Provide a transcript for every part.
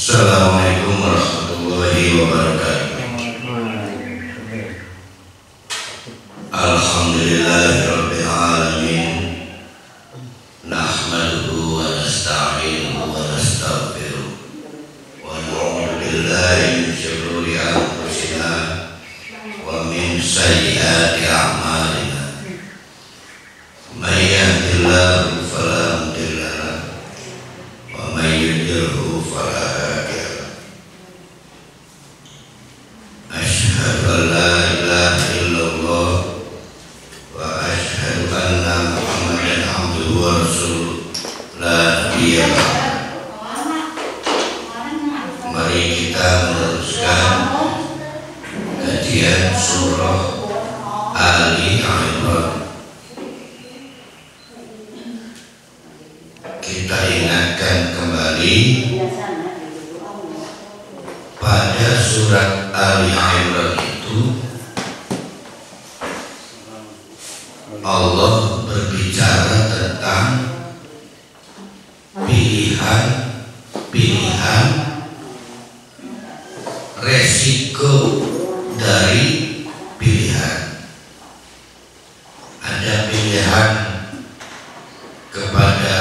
Assalamualaikum warahmatullahi wabarakatuh. Alhamdulillahirabbil alamin. Nahmaduhu wa nasta'inuhu wa nastaghfiruh. Wa na'udzu billahi min shururi anfusina wa min sayyiati a'malina. May yahdihillahu fala mudilla lahu wa may yudlilhu fala hadiya lahu. Asyhadu an la ilaha illallah wa asyhadu anna Muhammadan abduhu wa rasuluh la nabiyya ba'dahu. Mari kita meneruskan kajian surah Ali Imran. Kita ingatkan kembali pada surat Ali Imran itu Allah berbicara tentang pilihan resiko dari pilihan. Ada pilihan kepada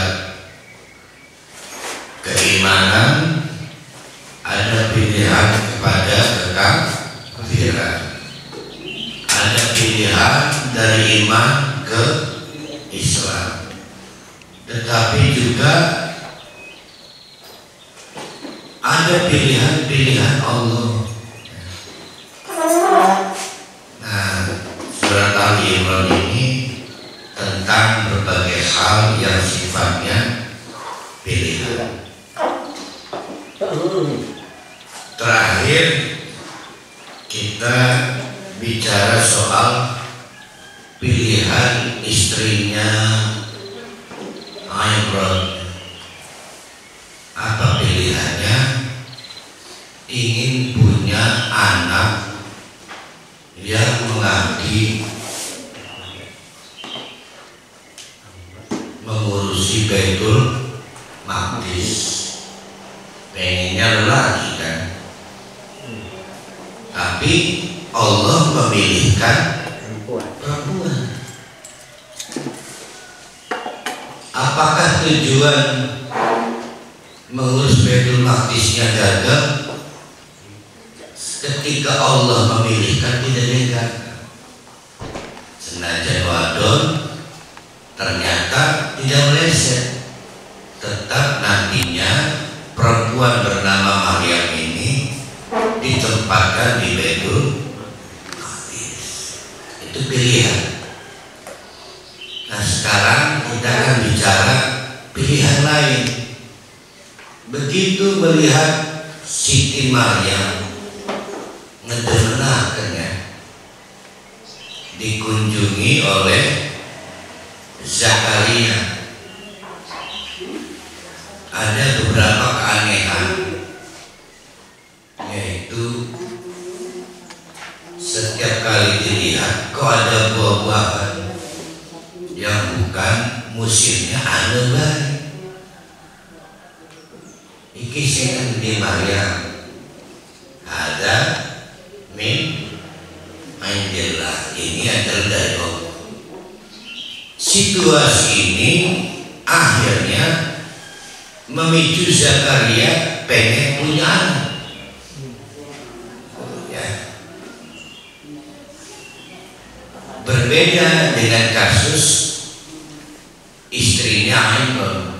keimanan, ada pilihan kepada kekafiran, ada pilihan dari iman ke Islam, tetapi juga ada pilihan-pilihan Allah. Nah, surat Ali Imran ini tentang berbagai hal yang sifatnya pilihan. Terakhir kita bicara soal pilihan istrinya Imran. Apa pilihannya? Ingin punya anak yang mengabdi, mengurusi Baitul Maqdis. Pengennya lelaki kan, tapi Allah memilihkan perempuan. Apakah tujuan mengurus Baitul Maqdisnya gagal? Ketika Allah memilihkan tidak gagal. Senajan wadon ternyata tidak meleset, tetap nantinya perempuan bernama Maryam ini ditempatkan di Baitul Maqdis. Itu pilihan. Nah, sekarang kita akan bicara pilihan lain. Begitu melihat Siti Maryam ngedemenakannya, dikunjungi oleh Zakaria, ada beberapa keanehan, yaitu setiap kali dilihat kok ada buah-buahan yang bukan musimnya, anu baik. Iki sing di Maryam ada min indillah, ini adalah dari Allah. Situasi ini akhirnya memicu Zakaria pengen punya anak. Ya. Berbeda dengan kasus istrinya Imran.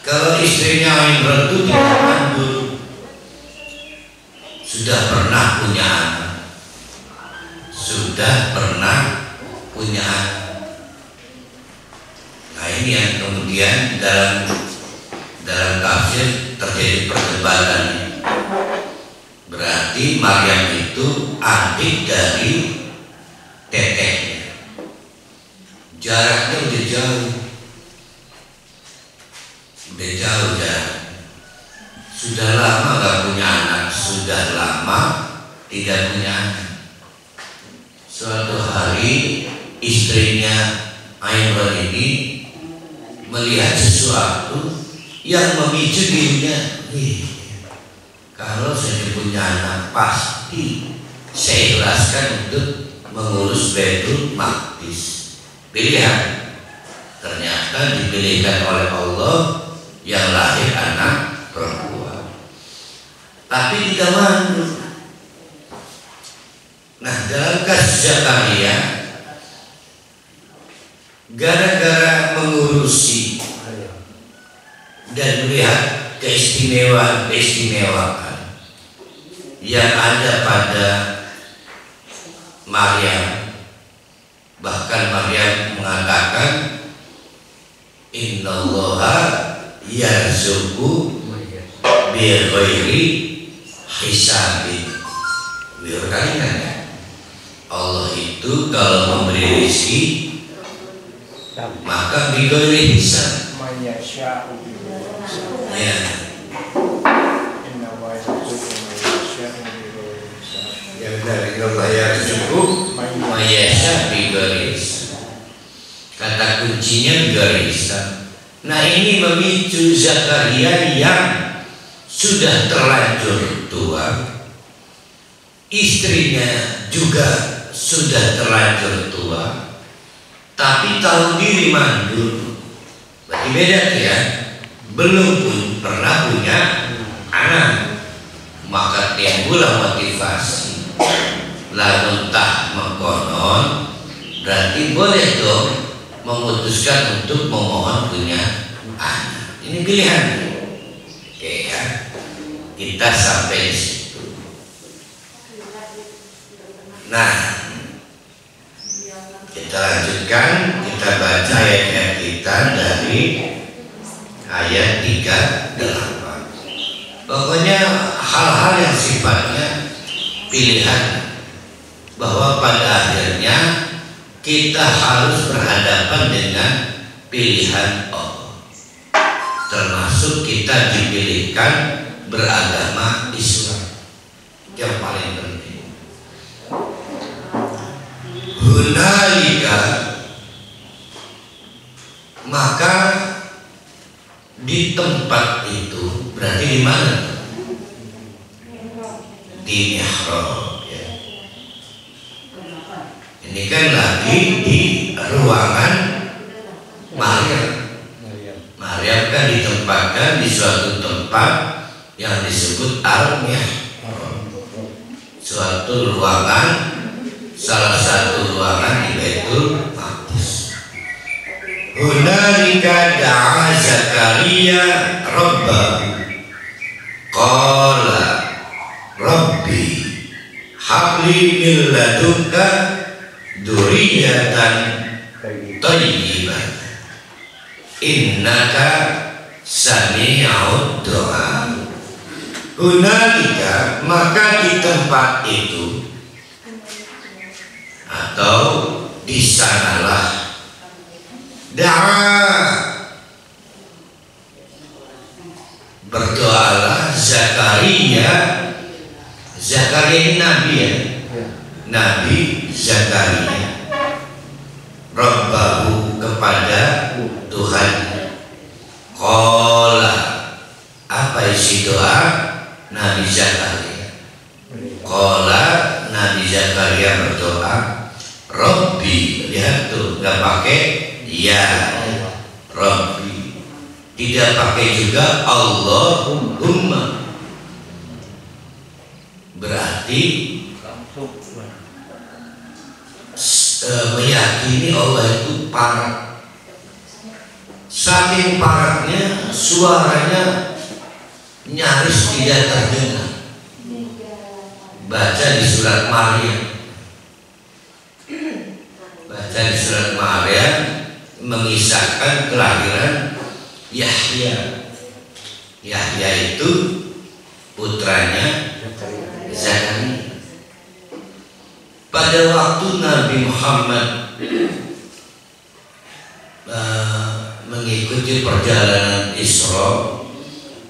Kalau istrinya Imran itu tidak mandul, sudah pernah punya anak, sudah pernah punya anak. Nah, ini yang kemudian dalam tafsir terjadi perdebatan. Berarti Maryam itu adik dari tetehnya. Jaraknya udah jauh. Sudah lama gak punya anak, sudah lama tidak punya anak. Suatu hari istrinya Imran ini melihat sesuatu yang memicu dirinya, kalau saya punya anak pasti saya ikhlaskan untuk mengurus Baitul Maqdis. Pilihan, ternyata dipilihkan oleh Allah yang lahir anak perempuan, tapi tidak mandul. Nah, dalam kasus Zakaria, gara-gara mengurusi dan melihat keistimewaan yang ada pada Maryam, bahkan Maryam mengatakan innallaha yarzuqu bighairi hisabin. Berkali-kali ya, Allah itu kalau memberi rezeki maka bighairi hisab. Ya. Ya benar, Allah yarzuqu mayasya bighairi hisab. Kata kuncinya bighairi hisab. Nah, ini memicu Zakaria yang sudah terlanjur tua, istrinya juga sudah terlanjur tua, tapi tahu diri mandul. Berarti beda ya, belum pun pernah punya anak, maka timbullah motivasi. Lalu tak mengkonon, berarti boleh dong memutuskan untuk memohon punya anak. Ini pilihan. Oke ya, kita sampai di situ. Nah, kita lanjutkan, kita baca ayat-ayat kita dari ayat 38. Pokoknya hal-hal yang sifatnya pilihan, bahwa pada akhirnya kita harus berhadapan dengan pilihan Allah, termasuk kita dipilihkan beragama Islam yang paling penting. Hunalika, maka di tempat itu, berarti di mana? Di mihrab ya. Ini kan lagi di ruangan Maryam. Maryam kan ditempatkan di suatu tempat yang disebut al-mihrab, suatu ruangan, salah satu ruangan di Baitul Maqdis. Hunalika da'a Zakaria rabbahu qala rabbi habli min ladunka dzurriyyatan thayyibah innaka sami'ud du'a. Hunalika, maka di tempat itu atau di sanalah, da'a, berdoalah Zakaria. Zakaria ini nabi ya, Nabi Zakaria, Rabbahu, kepada Tuhan. Qala, apa isi doa Nabi Zakaria? Qala, Nabi Zakaria berdoa, Rabbi, lihat tuh, gak pakai ya, Rabbi, tidak pakai juga Allahumma, berarti meyakini Allah itu parah. Saking parahnya, suaranya nyaris tidak terdengar. Baca di surat Maryam, baca di surat Maryam mengisahkan kelahiran Yahya. Yahya itu putranya Zakaria. Pada waktu Nabi Muhammad mengikuti perjalanan Isra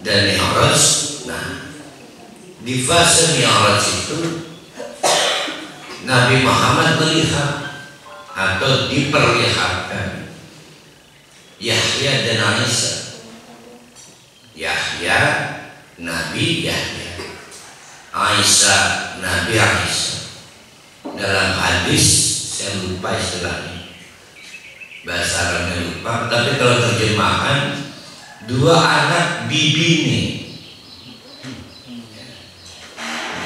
dan Mi'raj, nah di fase Mi'raj itu Nabi Muhammad melihat atau diperlihatkan Yahya dan Aisyah Yahya Nabi Yahya, Aisyah Nabi Aisyah. Dalam hadis saya lupa istilahnya, bahasa Arabnya lupa, tapi kalau terjemahan dua anak bibi nih,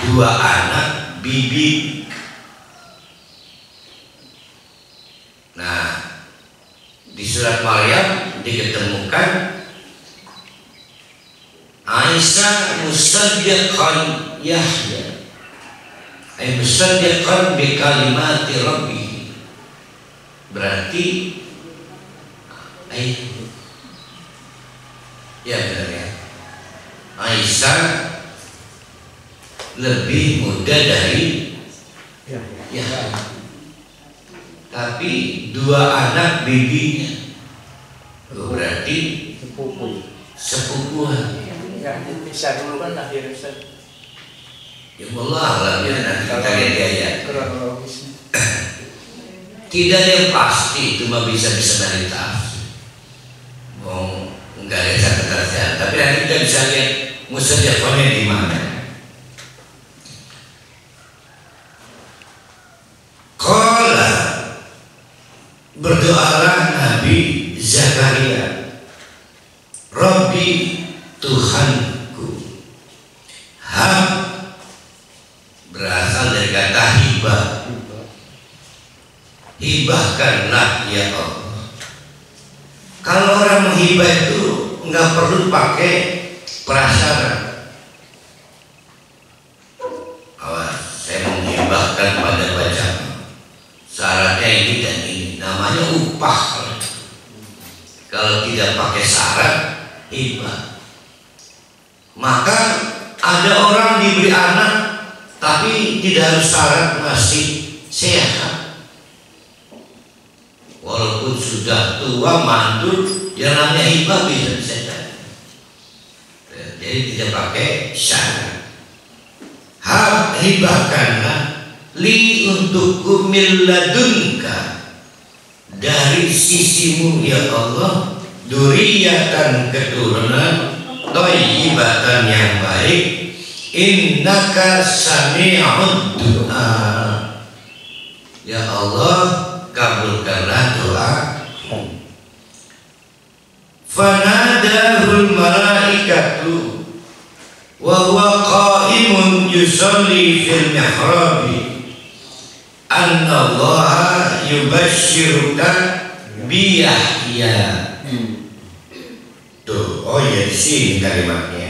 dua anak bibi. Nah, di surat Maryam diketemukan Aisyah musaddiqan Yahya, ay musaddiqan bi kalimati rabbih. Berarti ya benar ya, Aisyah lebih muda dari Yahya, tapi dua anak bibinya, berarti sepupuan. Ya, bisa dulu kan lahir Ustaz. Ya Allah lah, ya nanti kita lihat ayat. Kronologisnya. Tidak ada yang pasti, cuma bisa dari tafsir. Oh, enggak ada catatan, tapi nanti kita bisa lihat musaddiqannya di mana. Qala, berdoalah Nabi Zakaria, Rabbi Tuhanku. Hab berasal dari kata hibah. Hibahkanlah ya Allah. Kalau orang menghibah itu nggak perlu pakai prasyarat. Saya menghibahkan pada bacaan. Syaratnya ini dan ini, namanya upah. Kalau tidak pakai syarat, hibah. Maka ada orang diberi anak tapi tidak harus syarat masih sehat, walaupun sudah tua mandul, yang namanya hibah bisa disehat. Jadi tidak pakai syarat. Hibahkanlah li untukku min ladunka, dari sisimu ya Allah, duriyatan keturunan thayyibatan yang baik, innaka sami'ud du'a. Ya Allah, kabulkanlah doa. Fanadahul malaikatu wa huwa qa'imun yusalli fil mihrabi anna Allah yubashshiruka bi Yahya. Tuh, oh ya di sini kalimatnya.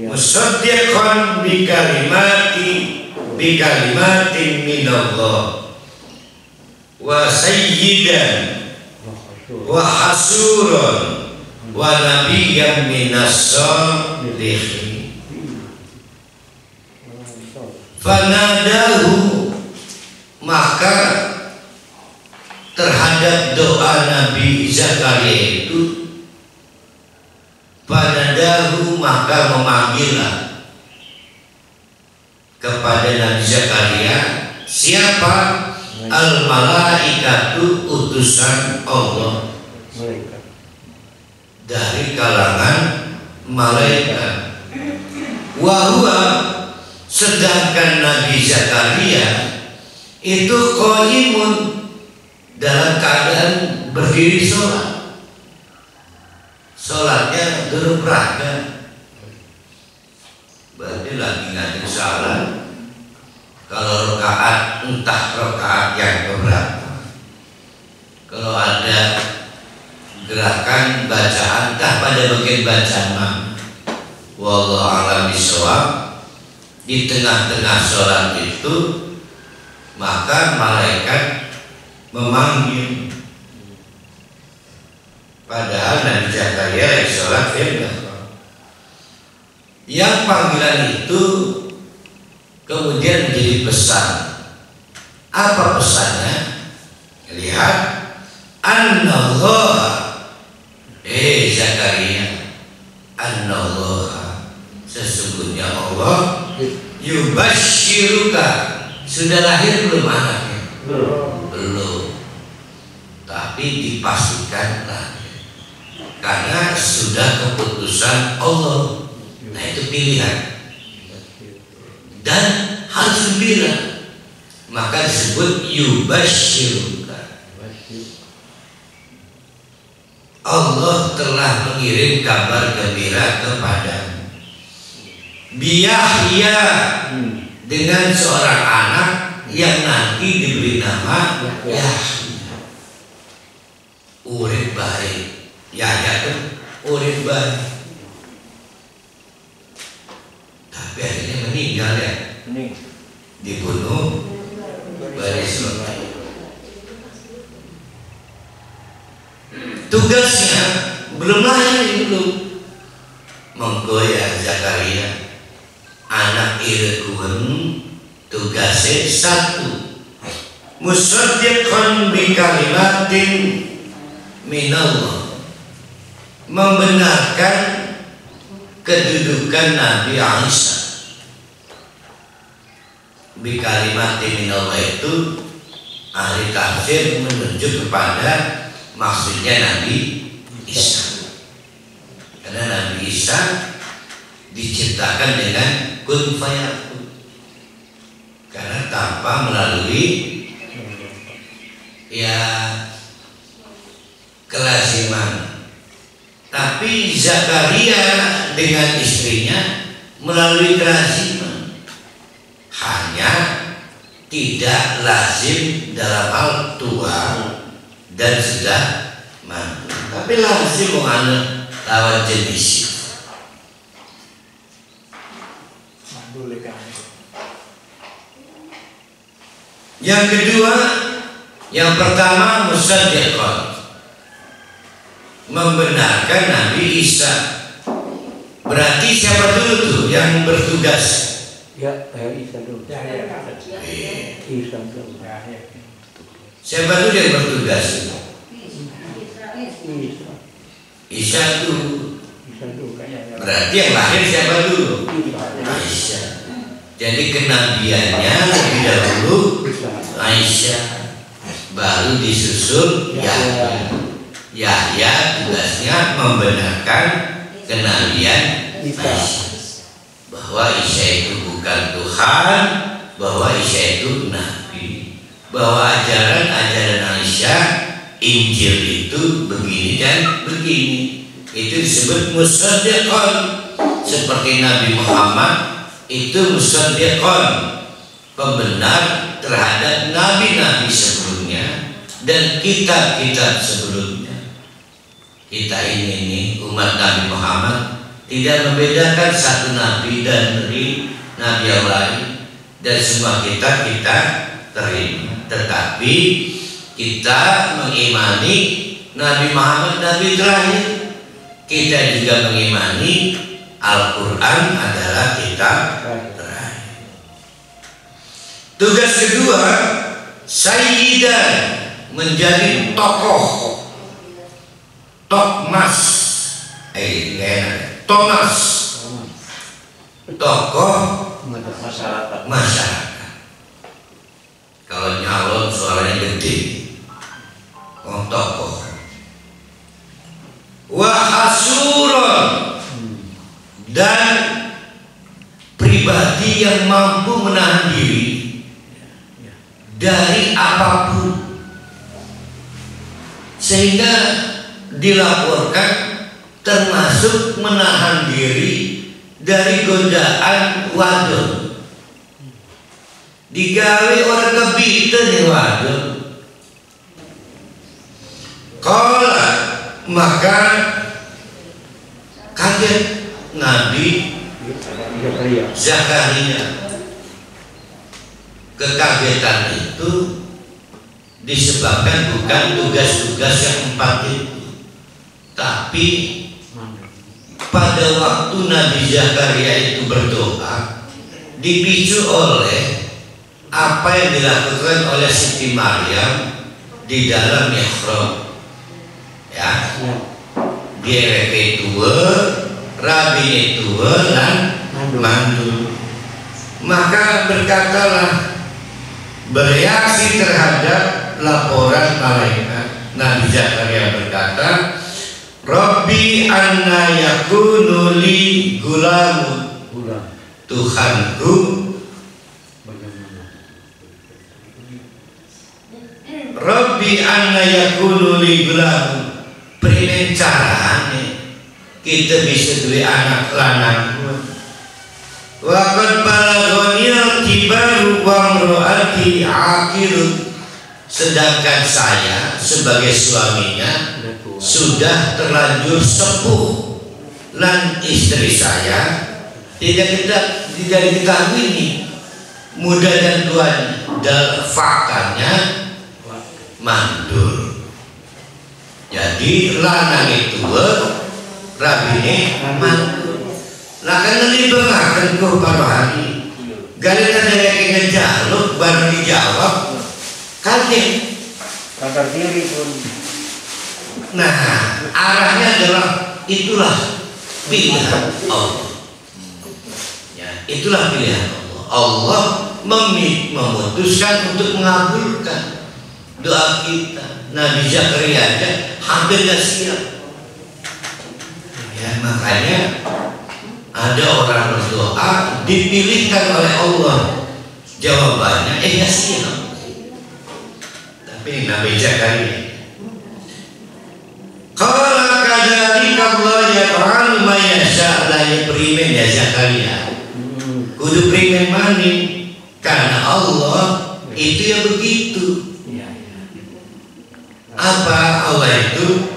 Musaddiqan bi kalimatin minallah wa sayyidan wa hasuran wa nabiyyan minas salihin. Fanadahu, maka terhadap doa Nabi Zakaria itu, fanadahu, maka memanggillah kepada Nabi Zakaria siapa? Al malaikatu, utusan Allah dari kalangan malaikat. Wahua, sedangkan Nabi Zakaria itu qaimun, dalam keadaan berdiri sholat. Sholatnya duduk raka, berarti lagi ngaji salat. Kalau rakaat, entah rakaat yang keberapa. Kalau ada gerakan bacaan, entah pada bagian bacaan mana. Wallahu a'lam bishawab. Di tengah-tengah sholat itu, maka malaikat memanggil. Padahal Nabi Zakaria sholat firman. Yang panggilan itu kemudian menjadi pesan. Apa pesannya? Lihat, Annallah, Zakaria, Annallah, sesungguhnya Allah, yubashshiruka, sudah lahir belum anaknya? Belum, tapi dipastikan lahir. karena sudah keputusan Allah. Nah itu pilihan dan harus gembira, maka disebut yubashiruka. Allah telah mengirim kabar gembira kepadamu. Biyahya, dengan seorang anak yang nanti diberi nama Yahya. Urip baik. Yahya itu urip baik. Tapi akhirnya meninggal ya. Dibunuh Bani Israil. Tugasnya belum lahir, belum menggoyah Zakaria anak irgun. Tugasnya satu, musaddiqan bi kalimatin minallah, membenarkan kedudukan Nabi Isa. Bi kalimatin minallah itu ahli tafsir menunjuk kepada maksudnya Nabi Isa, karena Nabi Isa diciptakan dengan kun fayakun, karena tanpa melalui ya kelaziman. Tapi Zakaria dengan istrinya melalui kelaziman, hanya tidak lazim dalam hal tua dan sudah mantu, tapi lazim mengenai lawan jenis. Yang kedua, yang pertama musaddiqan, membenarkan Nabi Isa. Berarti siapa dulu tuh yang bertugas? Ya, Isa dulu. Isa dulu. Siapa tuh yang bertugas? Isa dulu. Berarti yang lahir siapa dulu? Isa. Jadi kenabiannya lebih dahulu Aisyah, baru disusul Yahya. Yahya tugasnya membenarkan kenabian Aisyah, bahwa Isa itu bukan Tuhan, bahwa Isa itu Nabi, bahwa ajaran-ajaran Aisyah Injil itu begini dan begini. Itu disebut musaddiqan, seperti Nabi Muhammad itu musaddiqan, pembenar terhadap nabi-nabi sebelumnya dan kitab-kitab sebelumnya. Kita ini umat Nabi Muhammad tidak membedakan satu nabi dan nabi yang lain, dan semua kita terima. Tetapi kita mengimani Nabi Muhammad nabi terakhir. Kita juga mengimani Al-Quran adalah kitab terakhir. Tugas kedua, sayyidan, menjadi tokoh, Thomas, Thomas, tokoh masyarakat. Kalau nyalon suaranya gede, tokoh. Wahasuron, dan pribadi yang mampu menahan diri dari apapun, sehingga dilaporkan termasuk menahan diri dari godaan wadon. Digawe orang kebita nih wadon. Kalau maka kaget Nabi Zakaria. Kekagetan itu disebabkan bukan tugas-tugas yang 4 itu, tapi pada waktu Nabi Zakaria itu berdoa dipicu oleh apa yang dilakukan oleh Siti Maryam di dalam mihrab. Ya, dia tua, rabi tua dan mandu. Maka berkatalah, bereaksi terhadap laporan malaikat, Nabi Zakaria berkata, Rabbi anna yakunu li gulamun, Tuhanku Rabbi anna yakunu li gulamun, primen carane kita bisa duwe anak lanang. Wa qad balaghani tibaru wa mraati aqirun, sedangkan saya sebagai suaminya sudah terlanjur sepuh dan istri saya tidak diketahui ini muda dan tuanya, dan faktanya mandul. Jadi lanang itu rabine mandul. Lah kan ngelibengaken kok para hari. Gale kadang ngejaluk baru dijawab. Kaget. Sadar diri pun. Nah, arahnya adalah itulah pilihan Allah. Ya, itulah pilihan Allah. Allah memutuskan untuk mengabulkan doa kita. Nabi Zakaria aja hampir gak siap. Ya, makanya ada orang berdoa dipilihkan oleh Allah, jawabannya gak siap. Tapi Nabi Zakaria qala kadzalika Allah yaf'alu ma yasha, la primen ya Zakaria. Kudu primen maning karena Allah itu ya begitu. Apa Allah itu?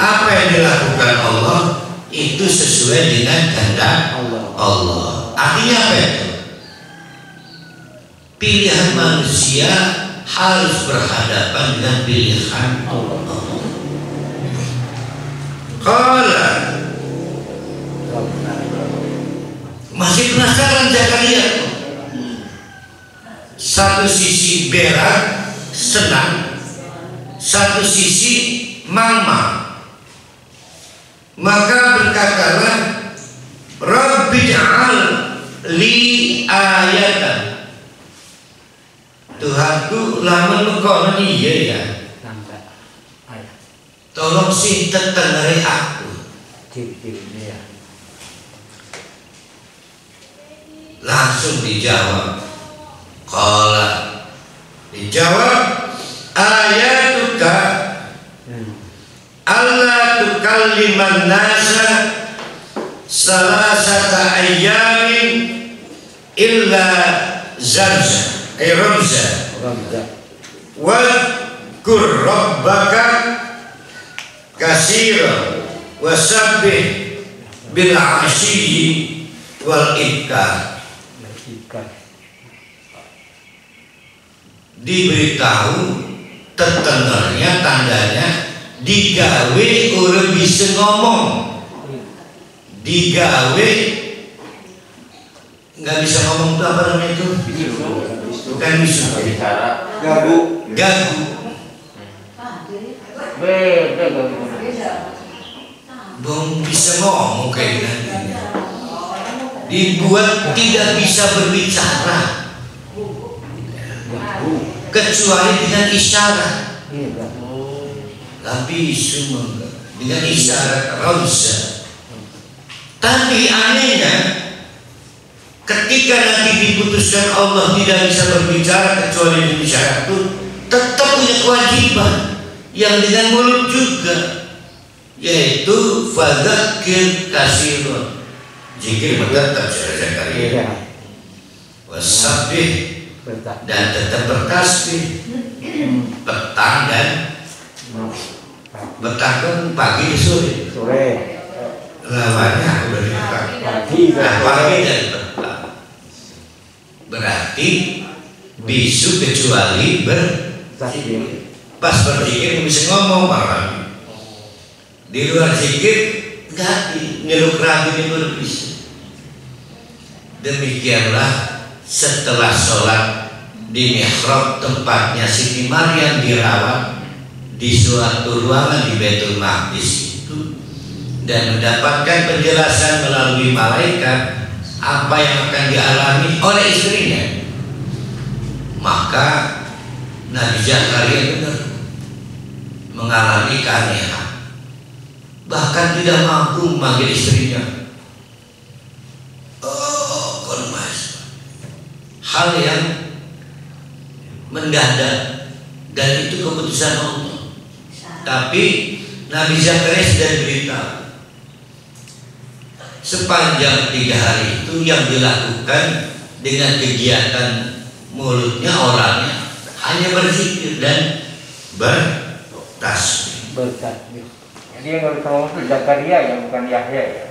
Apa yang dilakukan Allah itu sesuai dengan kehendak Allah. Artinya apa itu? Pilihan manusia harus berhadapan dengan pilihan Allah. Qala, masih penasaran Zakaria? Satu sisi berat, senang, satu sisi mama. Maka berkatalah, Rabbi ja'al li ayatan, Tuhanku lamun mekono iya ya, tolong sinten tengeri aku. Langsung dijawab. Qala, dijawab, ayatuka Allah tukalliman nasa salasata ayyamin illa zamza ramza wa kur rabbaka kasira wasabbih bil asyi wal ibkar. Diberitahu tetenernya tandanya digawe orang bisa ngomong, digawe nggak bisa ngomong itu apa namanya itu? Bukan bisa, gagu. Belum bisa ngomong kayak gini. Dibuat tidak bisa berbicara kecuali dengan isyarat. Tapi semua dengan isyarat ramza. Tapi anehnya ketika nanti diputuskan Allah tidak bisa berbicara kecuali dengan isyarat itu, tetap punya kewajiban yang dengan mulut juga, yaitu fadzakir kasirun, zikir tetap Zakaria, wasabbih dan tetap bertasbih petang dan petang kan pagi sore lawannya aku dari petang pagi dan petang berarti bisu kecuali pas berzikir bisa ngomong orang di luar zikir nggak nyeluk ragu itu bisa. Demikianlah setelah sholat di mihrab tempatnya Siti Maryam dirawat di suatu ruangan di Baitul Maqdis itu, dan mendapatkan penjelasan melalui malaikat apa yang akan dialami oleh istrinya, maka Nabi Zakaria benar mengalami keanehan. bahkan tidak mampu memanggil istrinya. Oh, konmas. Hal yang mendadak dan itu keputusan Allah. Tapi Nabi Zakaria sudah diberitahu sepanjang 3 hari itu yang dilakukan dengan kegiatan mulutnya, orangnya hanya berzikir dan bertasbih. Bertasbih. Jadi yang harus ngomong itu Zakaria ya, bukan Yahya ya.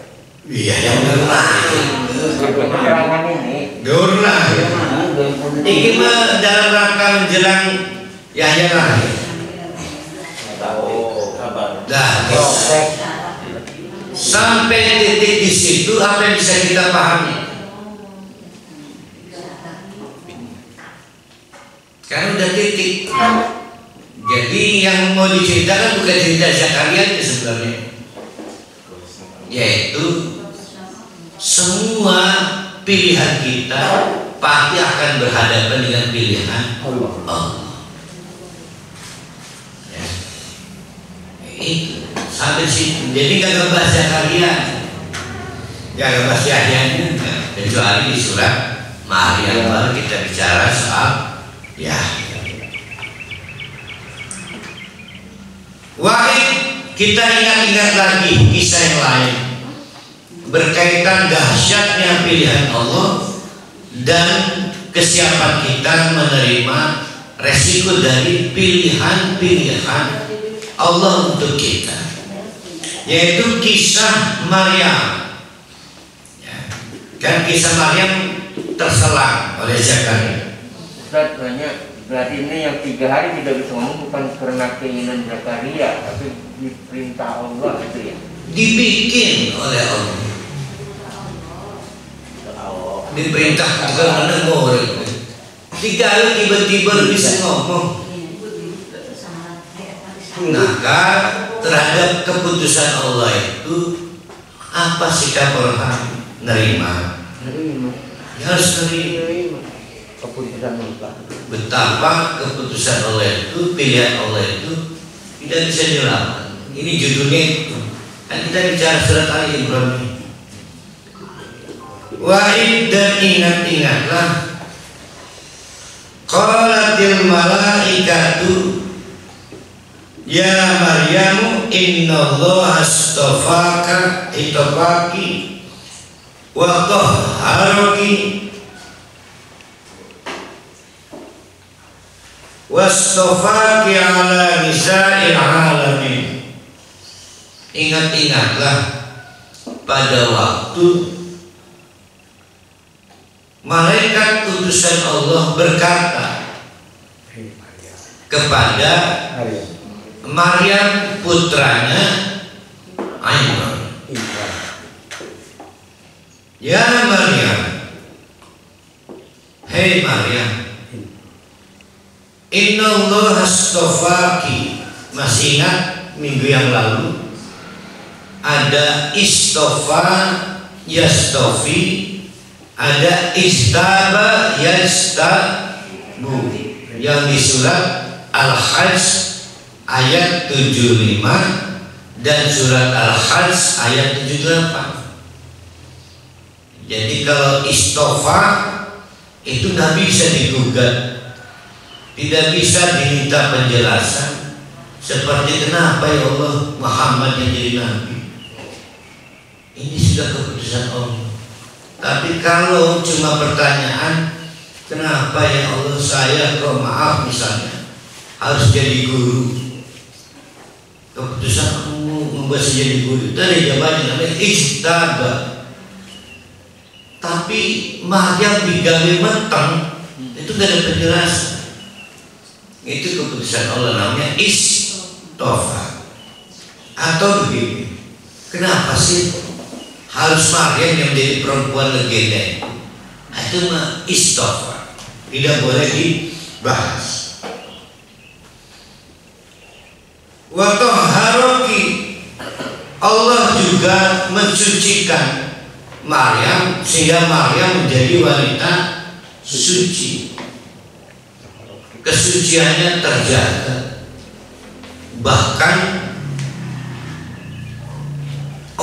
Iya, yang benar itu. Keterangan ini. Dorlah. Ini mah dalam rangka menjelang Yahya lahir. Tahu kabar. Dah, sampai titik di situ apa yang bisa kita pahami? Karena udah titik. Jadi yang mau diceritakan bukan cerita Zakaria itu sebenarnya, yaitu semua pilihan kita pasti akan berhadapan dengan pilihan Allah. Ya. Itu sampai situ. Jadi nggak ngebahas Zakaria, nggak ngebahas Yahyanya, kecuali di surat Maryam baru kita bicara soal Yahya. Wahid, kita ingat-ingat lagi kisah yang lain berkaitan dahsyatnya pilihan Allah dan kesiapan kita menerima resiko dari pilihan-pilihan Allah untuk kita, yaitu kisah Maryam. Ya, kan kisah Maryam terselang oleh Zakaria. Ustaz banyak. Berarti ini yang 3 hari tidak bisa ngomong bukan karena keinginan Zakaria, tapi diperintah Allah itu ya. Dibikin oleh Allah. Diperintah juga mendengar. 3 hari tiba-tiba bisa ngomong. Maka terhadap keputusan Allah itu apa sikap orang nerima? Ya harus nerima. Keputusan Allah. Betapa keputusan Allah itu, pilihan Allah itu tidak bisa dilawan. Ini judulnya itu. Kan kita bicara surat Ali Imran ini. Wa'id dan ingat-ingatlah qalatil malaikatu ya Maryamu innallaha astafaka itafaki wa tahharaki wastafaki ala nisa'il alamin. Ingat-ingatlah pada waktu malaikat utusan Allah berkata kepada Maryam putranya Imran, ya Maryam, hei Maryam, inna Allah astafaki. Masih ingat minggu yang lalu ada istofa yastofi, ada istaba yastabu yang di surat Al-Hajj ayat 75 dan surat Al-Hajj ayat 78. Jadi kalau istofa itu nggak bisa digugat, tidak bisa diminta penjelasan seperti kenapa ya Allah Muhammad yang jadi nabi. Ini sudah keputusan Allah. Tapi kalau cuma pertanyaan kenapa ya Allah saya kok maaf misalnya harus jadi guru, keputusan kamu membuat saya jadi guru, itu ada jawabannya namanya istaba. Tapi Maryam digawe meteng itu gak ada penjelasan. Itu keputusan Allah namanya istofa. Atau begini, kenapa sih harus Maryam yang menjadi perempuan legenda? Itu mah istofa, tidak boleh dibahas. Wa tahharuki, Allah juga mensucikan Maryam sehingga Maryam menjadi wanita suci. Kesuciannya terjaga. Bahkan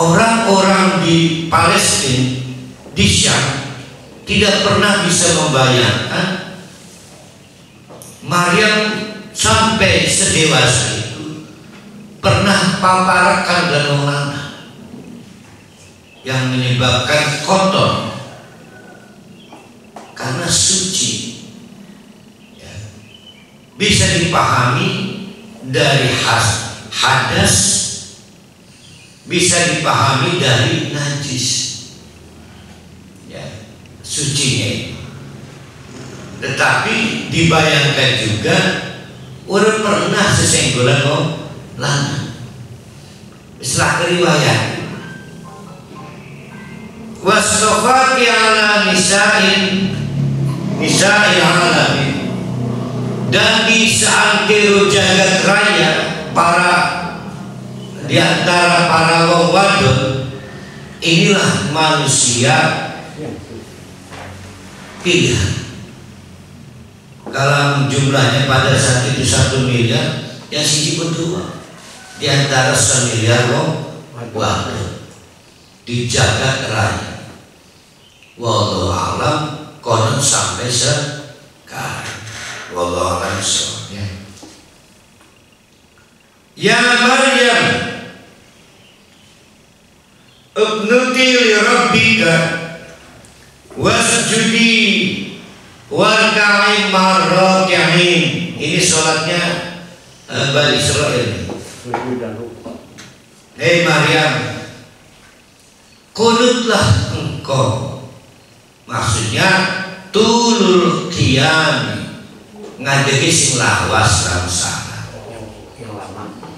orang-orang di Palestina, di Syam, tidak pernah bisa membayangkan Maryam sampai sedewasa itu pernah paparkan danau lana yang menyebabkan kotor karena suci. Ya. Bisa dipahami dari hadas, bisa dipahami dari najis, ya, sucinya itu. Tetapi dibayangkan juga orang pernah sesenggolan lana. Setelah riwayat wasofati ala nisa'il alamin, dan di seantero jagat raya di antara para wong wadon, inilah manusia pilihan. Kalau jumlahnya pada saat itu 1 miliar, yang siji berdua di antara 1 miliar wong wadon di jagat raya. Wallahu a'lam, konon sampai sekarang. Wallahu a'lam ya. Ya Maryam, ubnuti li rabbika wasjudi warka'i marraki'in. Ini sholatnya Bani Israel. Hei Maryam, kunutlah engkau, maksudnya tulul qiyam, ngadegi sing lawas ramsana.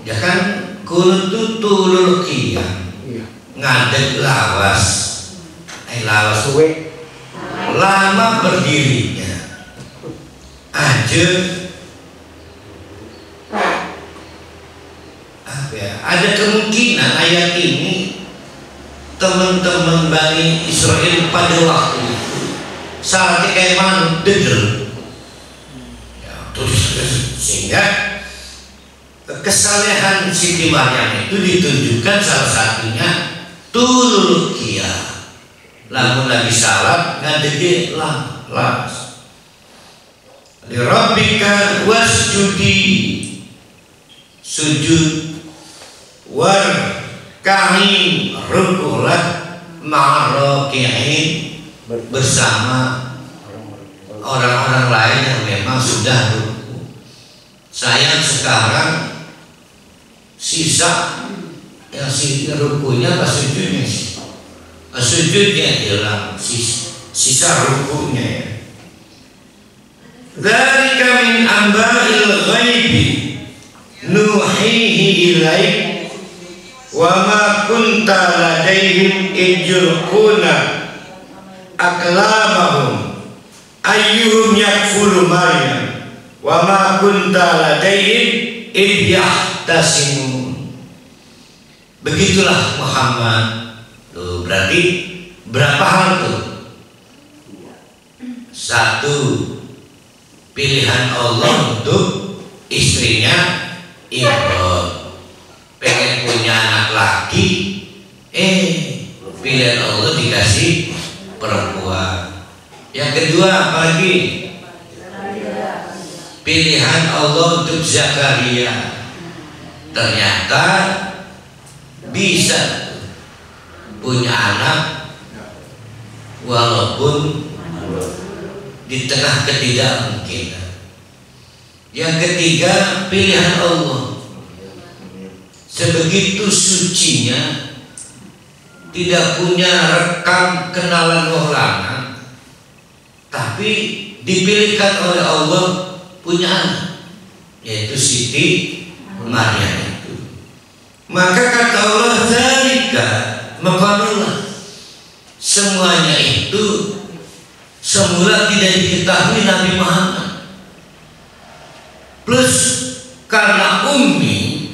Ya kan, kunut itu tulul qiyam, ngadeg lawas, lawas lama berdirinya. Ada kemungkinan ayat ini teman-teman Bani Israel pada waktu itu saatnya kayak mana dedel, ya, sehingga kesalehan Siti Maryam itu ditunjukkan salah satunya tulul qiyam. Lamun lagi salat ngadege las li rabbika wasjudi, sujud, war kami rukulah ma'raki'in, bersama orang-orang lain yang memang sudah ruku. Sayang sekarang sisa yang rukunya pas sujudnya sih. Sujudnya hilang, sisa rukunya ya. Dzalika min amba'il ghaibi nuhihi ilaik wa ma kunta ladaihim ijulquna aklamahum ayyuhum yakfulu Maryam wa ma kunta ladaihim idyahtasimun. Begitulah Muhammad. Tuh, berarti berapa hal tuh? 1, pilihan Allah untuk istrinya Imran, pengen punya anak laki, pilihan Allah dikasih perempuan. Yang kedua apalagi? Pilihan Allah untuk Zakaria, ternyata bisa punya anak walaupun di tengah ketidakmungkinan. Yang ketiga pilihan Allah, sebegitu sucinya, tidak punya rekam kenalan orang, tapi dipilihkan oleh Allah punya anak, yaitu Siti Maryam itu. Maka kata Allah, zalika, makanulah, semuanya itu semula tidak diketahui Nabi Muhammad, plus karena ummi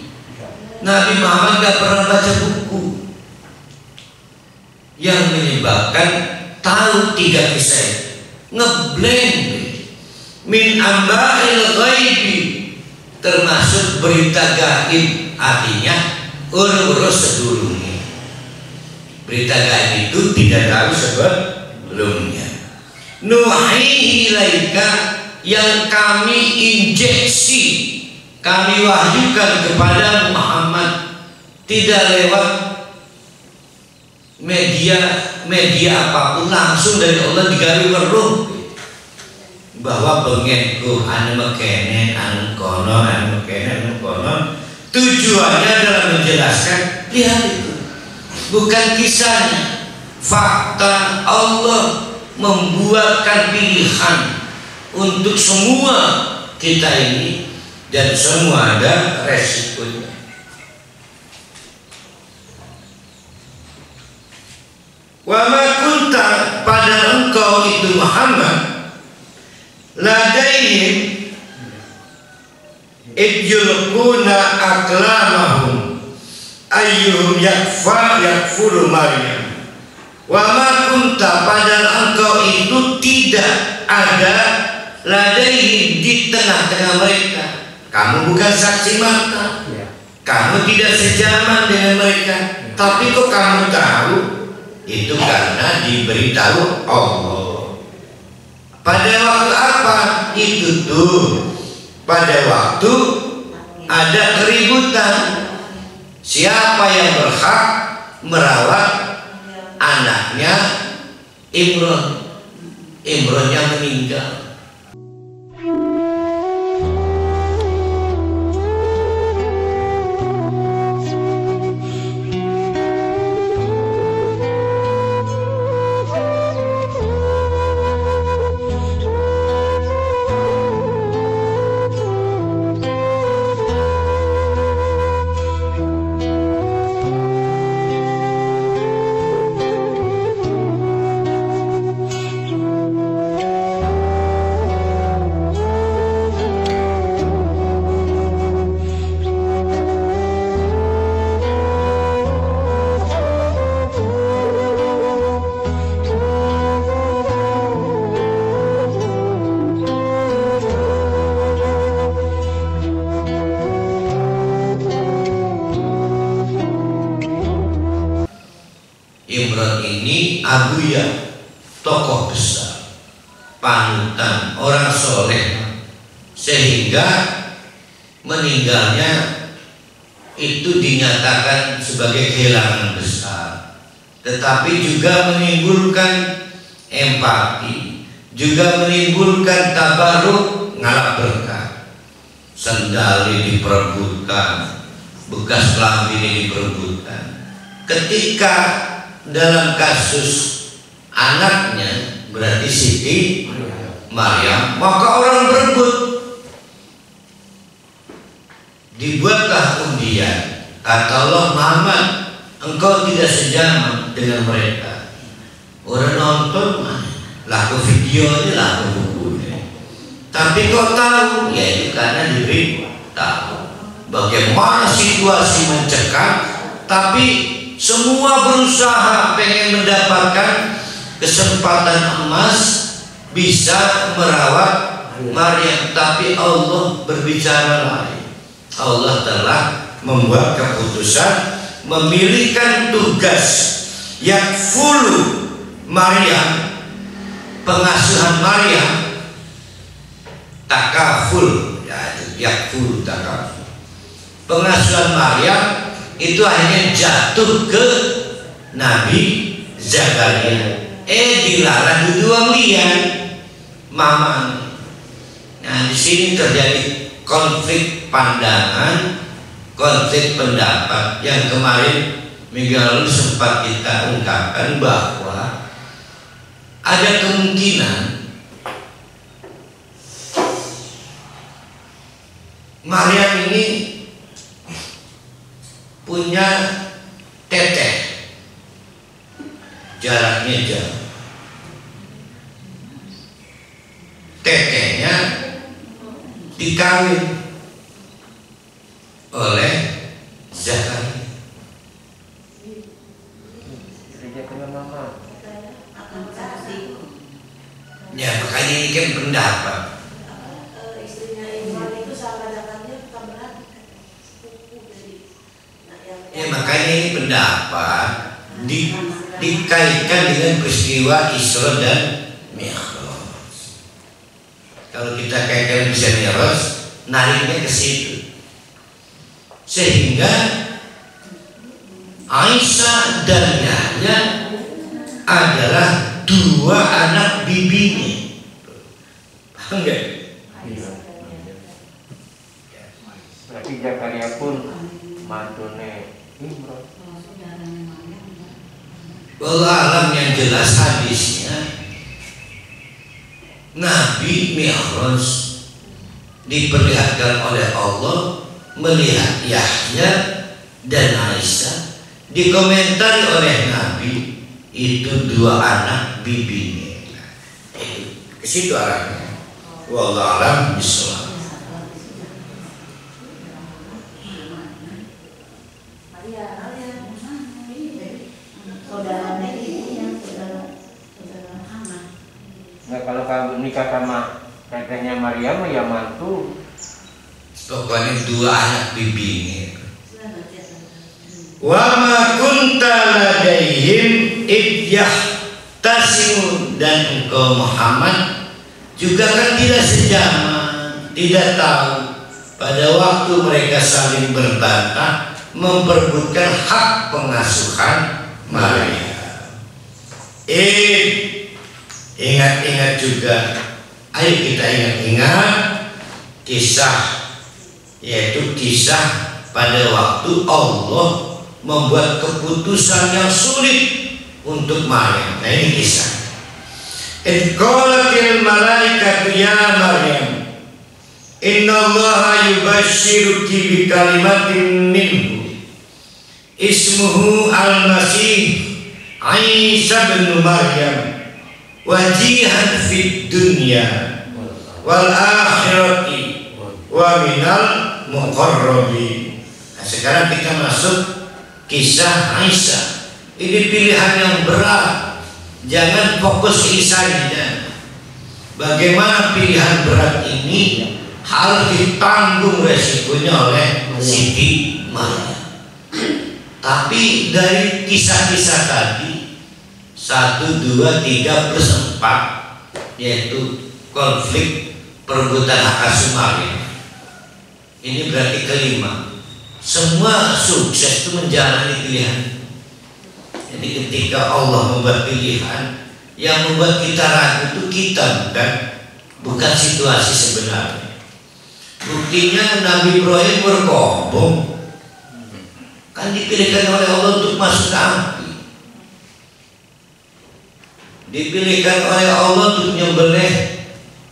Nabi Muhammad gak pernah baca buku, yang menyebabkan tahu 3 kisah, ngeblend min amba'il ghaibi, termasuk berita gaib, artinya urus sedulurnya. Berita gaib itu tidak tahu sebelumnya. Nuhihi ilaika, yang kami injeksi, kami wahyukan kepada Muhammad, tidak lewat media apapun, langsung dari Allah digawe weruh bahwa bengenku anu mekene anu kono anu mekene anu kono. Tujuannya adalah menjelaskan, lihat itu bukan kisahnya, fakta. Allah membuatkan pilihan untuk semua kita ini, dan semua ada resikonya. Wa ma kunta, pada engkau itu Muhammad, ladaihim idyulquna aqlamahum ayyuhum yakfuru Maryam. Wa ma kunta, padahal engkau itu tidak ada ladaihim, di tengah-tengah mereka. Kamu bukan saksi mata, kamu tidak sejaman dengan mereka, tapi kok kamu tahu? Itu karena diberitahu Allah. Pada waktu apa? Itu tuh pada waktu ada keributan, siapa yang berhak merawat anaknya Imron. Imronnya meninggal. Imron ini abuya, tokoh besar, panutan, orang soleh, sehingga meninggalnya itu dinyatakan sebagai kehilangan besar, tetapi juga menimbulkan empati, juga menimbulkan tabaruk, ngalap berkah. Sendali diperebutkan, bekas kelamin diperebutkan. Ketika dalam kasus anaknya, berarti Siti Maryam, maka orang berebut. Dibuatlah undian. Kata Allah, Muhammad, engkau tidak sejaman dengan mereka. Orang nonton laku videonya, laku bukunya. Tapi kau tahu, ya itu karena diberi tahu bagaimana situasi mencekam, tapi semua berusaha pengen mendapatkan kesempatan emas bisa merawat Maryam, tapi Allah berbicara lain. Allah telah membuat keputusan memilihkan tugas yakfulu Maryam, pengasuhan Maryam, takaful, ya, yakfulu takaful. Pengasuhan Maryam itu akhirnya jatuh ke Nabi Zakaria. Dilarang dua lian mama. Nah, di sini terjadi konflik pandangan, konflik pendapat yang kemarin minggu lalu sempat kita ungkapkan bahwa ada kemungkinan Maryam ini punya teteh, jaraknya jauh. Tetehnya dikawin oleh Zakaria. Ya, makanya ini kan pendapat. Ya, makanya ini pendapat dikaitkan dengan peristiwa Isra dan Mi'raj. Kalau kita kaitkan bisa Mi'raj, nariknya ke situ. Sehingga Aisyah dan Yahya adalah dua anak bibinya. Paham nggak? Berarti Zakaria pun mantune Imran. Wallah alam, yang jelas hadisnya Nabi Mi'raj diperlihatkan oleh Allah melihat Yahya dan Aisyah, dikomentari oleh Nabi itu dua anak bibinya. Ke situ arahnya. Wallah alam bishawab. Nah, kalau kamu nikah sama tetehnya Maryam ya mantu. Pokoknya dua anak bibinya. Wa ma kunta ladaihim idyah-tasimun, dan engkau Muhammad juga kan tidak sejaman, tidak tahu pada waktu mereka saling berbantah memperebutkan hak pengasuhan Maryam. Ingat-ingat juga, ayo kita ingat-ingat kisah, yaitu kisah pada waktu Allah membuat keputusan yang sulit untuk Maryam. Nah ini kisah. Idh qalatil malaikatu ya Maryam innallaha yubashshiruki bi kalimatin minhu ismuhu al-masih Isa bin Maryam wajihan fid dunya wal akhirati wa minal muqarrabin. Nah, sekarang kita masuk kisah Aisyah. Ini pilihan yang berat. Jangan fokus Isanya. Bagaimana pilihan berat ini harus ditanggung resikonya oleh Siti Maryam. Tapi dari kisah-kisah tadi 1, 2, 3 plus 4, yaitu konflik perebutan hak asuh Maryam, ini berarti kelima. Semua sukses itu menjalani pilihan. Jadi ketika Allah membuat pilihan, yang membuat kita ragu itu kita, bukan situasi sebenarnya. Buktinya Nabi Ibrahim berkobong, kan dipilihkan oleh Allah untuk masuk ke api. Dipilihkan oleh Allah untuk menyembelih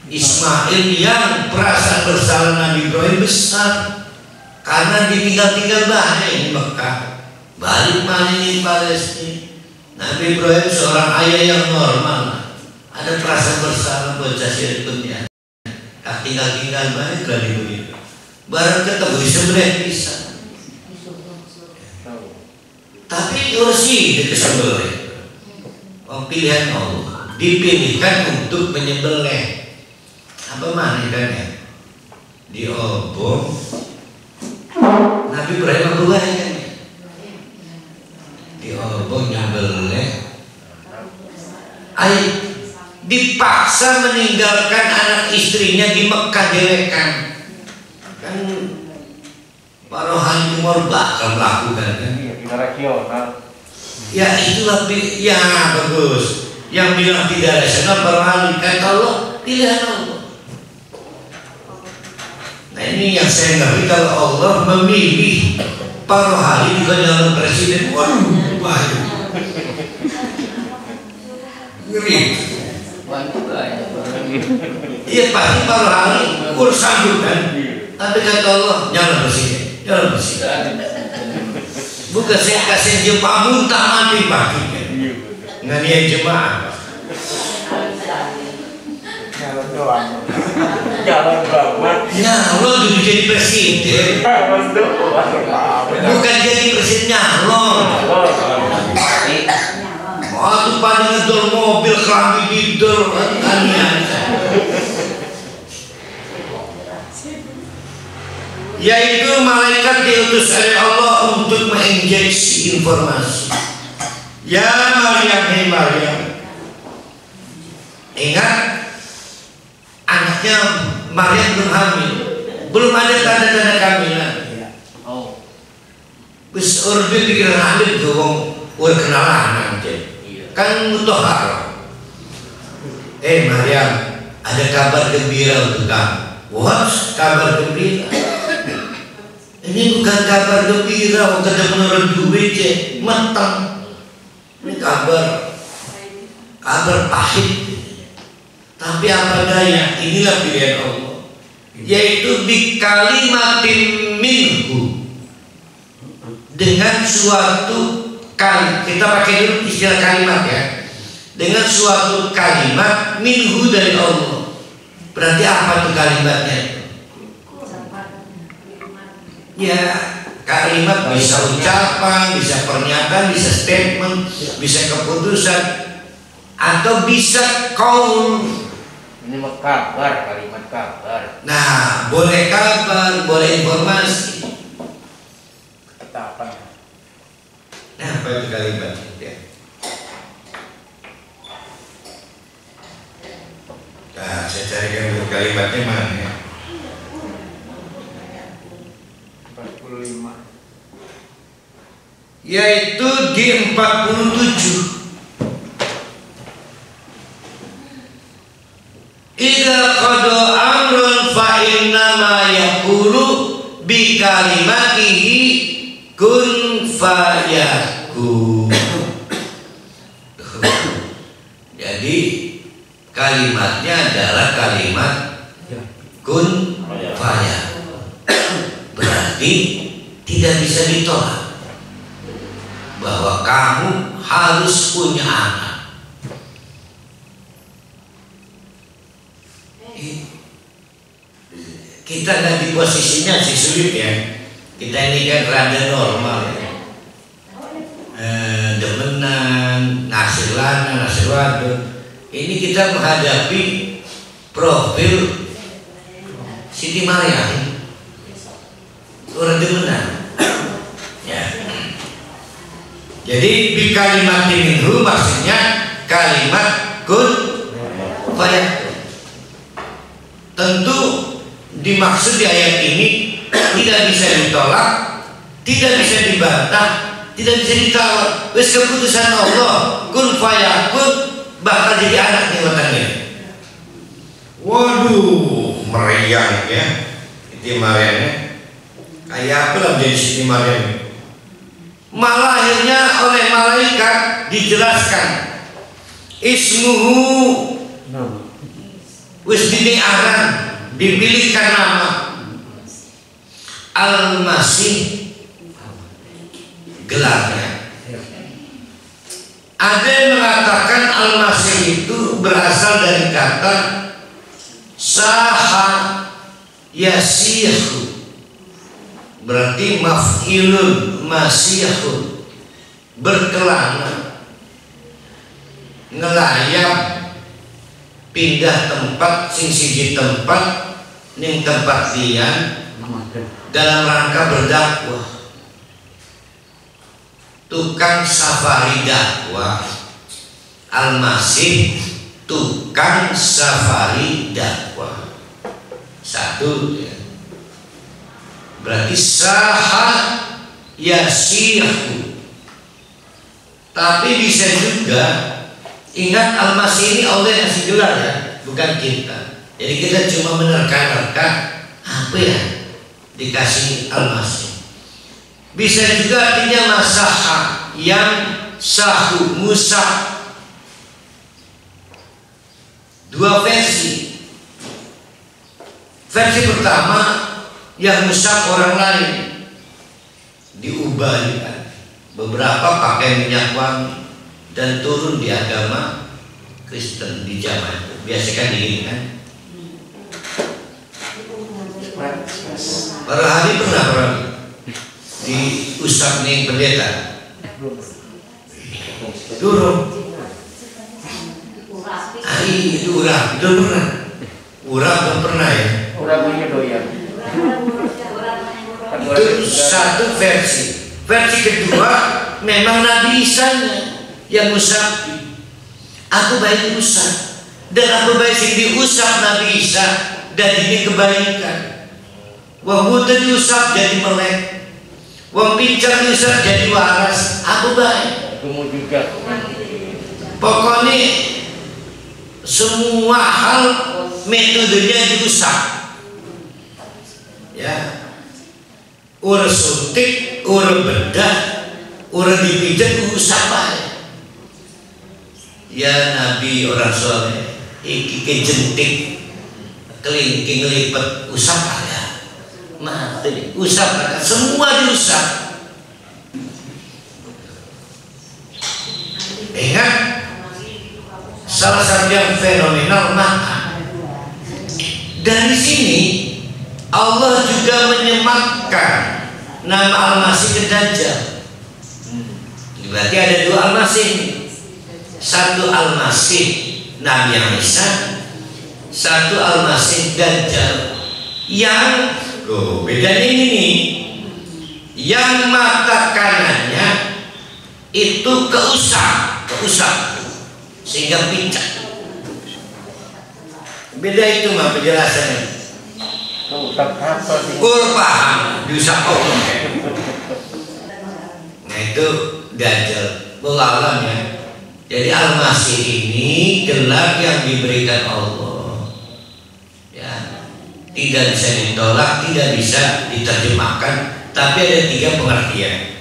Ismail yang perasaan bersalah Nabi Ibrahim besar, karena ditinggal-tinggal banyak di Mekah, balik mana di Palestina. Nabi Ibrahim seorang ayah yang normal, ada perasaan bersalah buat jasir dunia, tinggal-tinggal banyak lah di dunia. Barang ketemu disembelih bisa, tapi Yosi disembelih. Pilihan Allah dipilihkan untuk menyembelih. Apa maknanya? Diobong Nabi Ibrahim keluarnya, diobong nyembelih. Dipaksa meninggalkan anak istrinya di Mekah dewekan. Kan para rohani umur bakal melakukan kan? Rasional. Ya itulah ya bagus. Yang bilang tidak rasional beralih kata Allah, pilihan Allah. Nah ini yang saya ngerti, kalau Allah memilih para rohani juga calon presiden, waduh bahaya. Ngeri. Iya pasti para rohani urusan kan. Tapi kata Allah calon presiden, calon presiden. Bukan saya kasih jemaah muntah mati pakai. Nggak niat jemaah. Jalan doang. Jalan banget. Nyalon dulu jadi presiden. Jalan doang. Bukan jadi presiden, nyalon. Oh tuh pada ngedol mobil kelambi didol aneh. Yaitu malaikat diutus oleh Allah untuk menginjeksi informasi Ya Maryam, hei Maryam, ingat anaknya Maryam belum hamil, belum ada tanda-tanda kehamilan. Oh. Wis urut pikiran hamil tuh wong kenalan aja. Kan mutahar. Maryam, ada kabar gembira untuk kamu. What? Kabar gembira? Ini bukan kabar gembira, bukan menurut duit cek, matang. Ini kabar pahit. Tapi apa daya, inilah pilihan Allah. Yaitu bi kalimatin minhu, dengan suatu kita pakai dulu istilah kalimat ya. Dengan suatu kalimat minhu dari Allah. Berarti apa tuh kalimatnya? Ya, kalimat bisa ucapan, bisa pernyataan, bisa statement, bisa keputusan, atau bisa kaul. Ini mah kabar, kalimat kabar. Nah, boleh kabar, boleh informasi. Ketetapan. Nah, apa itu kalimat? Ya. Nah, saya carikan dulu kalimatnya mana ya? 45. Yaitu di 47. Idza qada amrun fa innama yaqulu bi kalimatihi kun fayakun. Jadi kalimatnya adalah kalimat kun fayakun. Berarti tidak bisa ditolak bahwa kamu harus punya anak. Kita nggak di posisinya sih sulit ya. Kita ini kan rada normal ya. Demenan, ngasih lana, ngasih wadon. Ini kita menghadapi profil Siti Maryam, orang demenan. Ya. Jadi bi kalimat minhu maksudnya kalimat kun fayakun. Tentu dimaksud di ayat ini tidak bisa ditolak, tidak bisa dibantah, tidak bisa ditawar. Wes keputusan Allah kun fayakun bakal jadi anak nih watangnya. Waduh, meriang ya. Siti Maryamnya kayak apa lah menjadi Siti Maryam. Malah akhirnya oleh malaikat dijelaskan ismuhu wis dini'aran, dipilihkan nama Al-Masih, gelarnya. Ada yang mengatakan Al-Masih itu berasal dari kata saha yasihu, berarti maf'ilun masihun, berkelana, ngelayap, pindah tempat sing siji tempat ning tempat liyan dalam rangka berdakwah. Tukang safari dakwah. Al-Masih tukang safari dakwah. Satu ya. Berarti saha yasihu. Tapi bisa juga ingat Al-Masih ini Allah yang ngasih gelar ya, bukan kita. Jadi kita cuma menerka-nerka apa ya dikasih Al-Masih. Bisa juga artinya masaha, yang sahu, musah. Dua versi. Versi pertama yang musah orang lain diubah ya. Beberapa pakai minyak wangi dan turun di agama Kristen di zaman itu. Biasa kan ini kan. Per hari pernah di Ustaz nih pendeta. Durung. Itu urang, itu pernah. Urang belum pernah ya. Urang punya doyan. Itu satu versi. Versi kedua memang Nabi Isa-nya yang ngusapi. Aku baik usap, dan aku baik sing diusap Nabi Isa dan ini kebaikan. Wong buta diusap jadi melek, wong pincang diusap jadi waras. Aku baik. Kamu juga. Pokoknya semua hal metodenya diusap. Ya, urus suntik, urus bedah, urus dipijat, usap baik. Ya Nabi orang soleh, iki kejentik, kelingking lipet, usap aja, mati, usap aja, semua diusap. Ingat, salah satu yang fenomenal maka dari sini Allah juga menyematkan nama Al-Masih ke Dajjal. Berarti ada dua Al-Masih. Satu Al-Masih Nabi Isa, satu Al-Masih Dajjal. Yang bedanya ini, yang mata kanannya itu keusap sehingga pincang. Beda itu mah penjelasannya. Paham diusap Allah. Nah itu Dajjal belalang ya. Jadi Al-Masih ini gelar yang diberikan Allah, ya, tidak bisa ditolak, tidak bisa diterjemahkan, tapi ada tiga pengertian.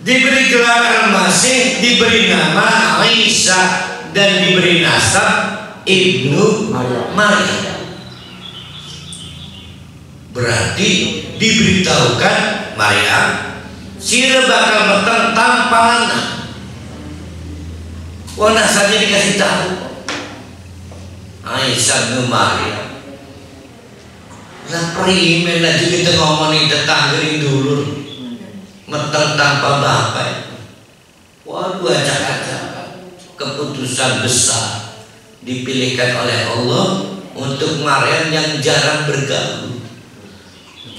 Diberi gelar Al-Masih, diberi nama Isa, dan diberi nasab Ibnu Maryam. Berarti diberitahukan Maryam sira bakal meteng tanpa anak. Wah, nasabnya dikasih tahu. Aisyah bin Maryam. Lah primen aja kita ngomongin tetanggerin dulu. Meteng tanpa bapak. Waduh, acak-acak. Keputusan besar dipilihkan oleh Allah untuk Maryam yang jarang bergaul.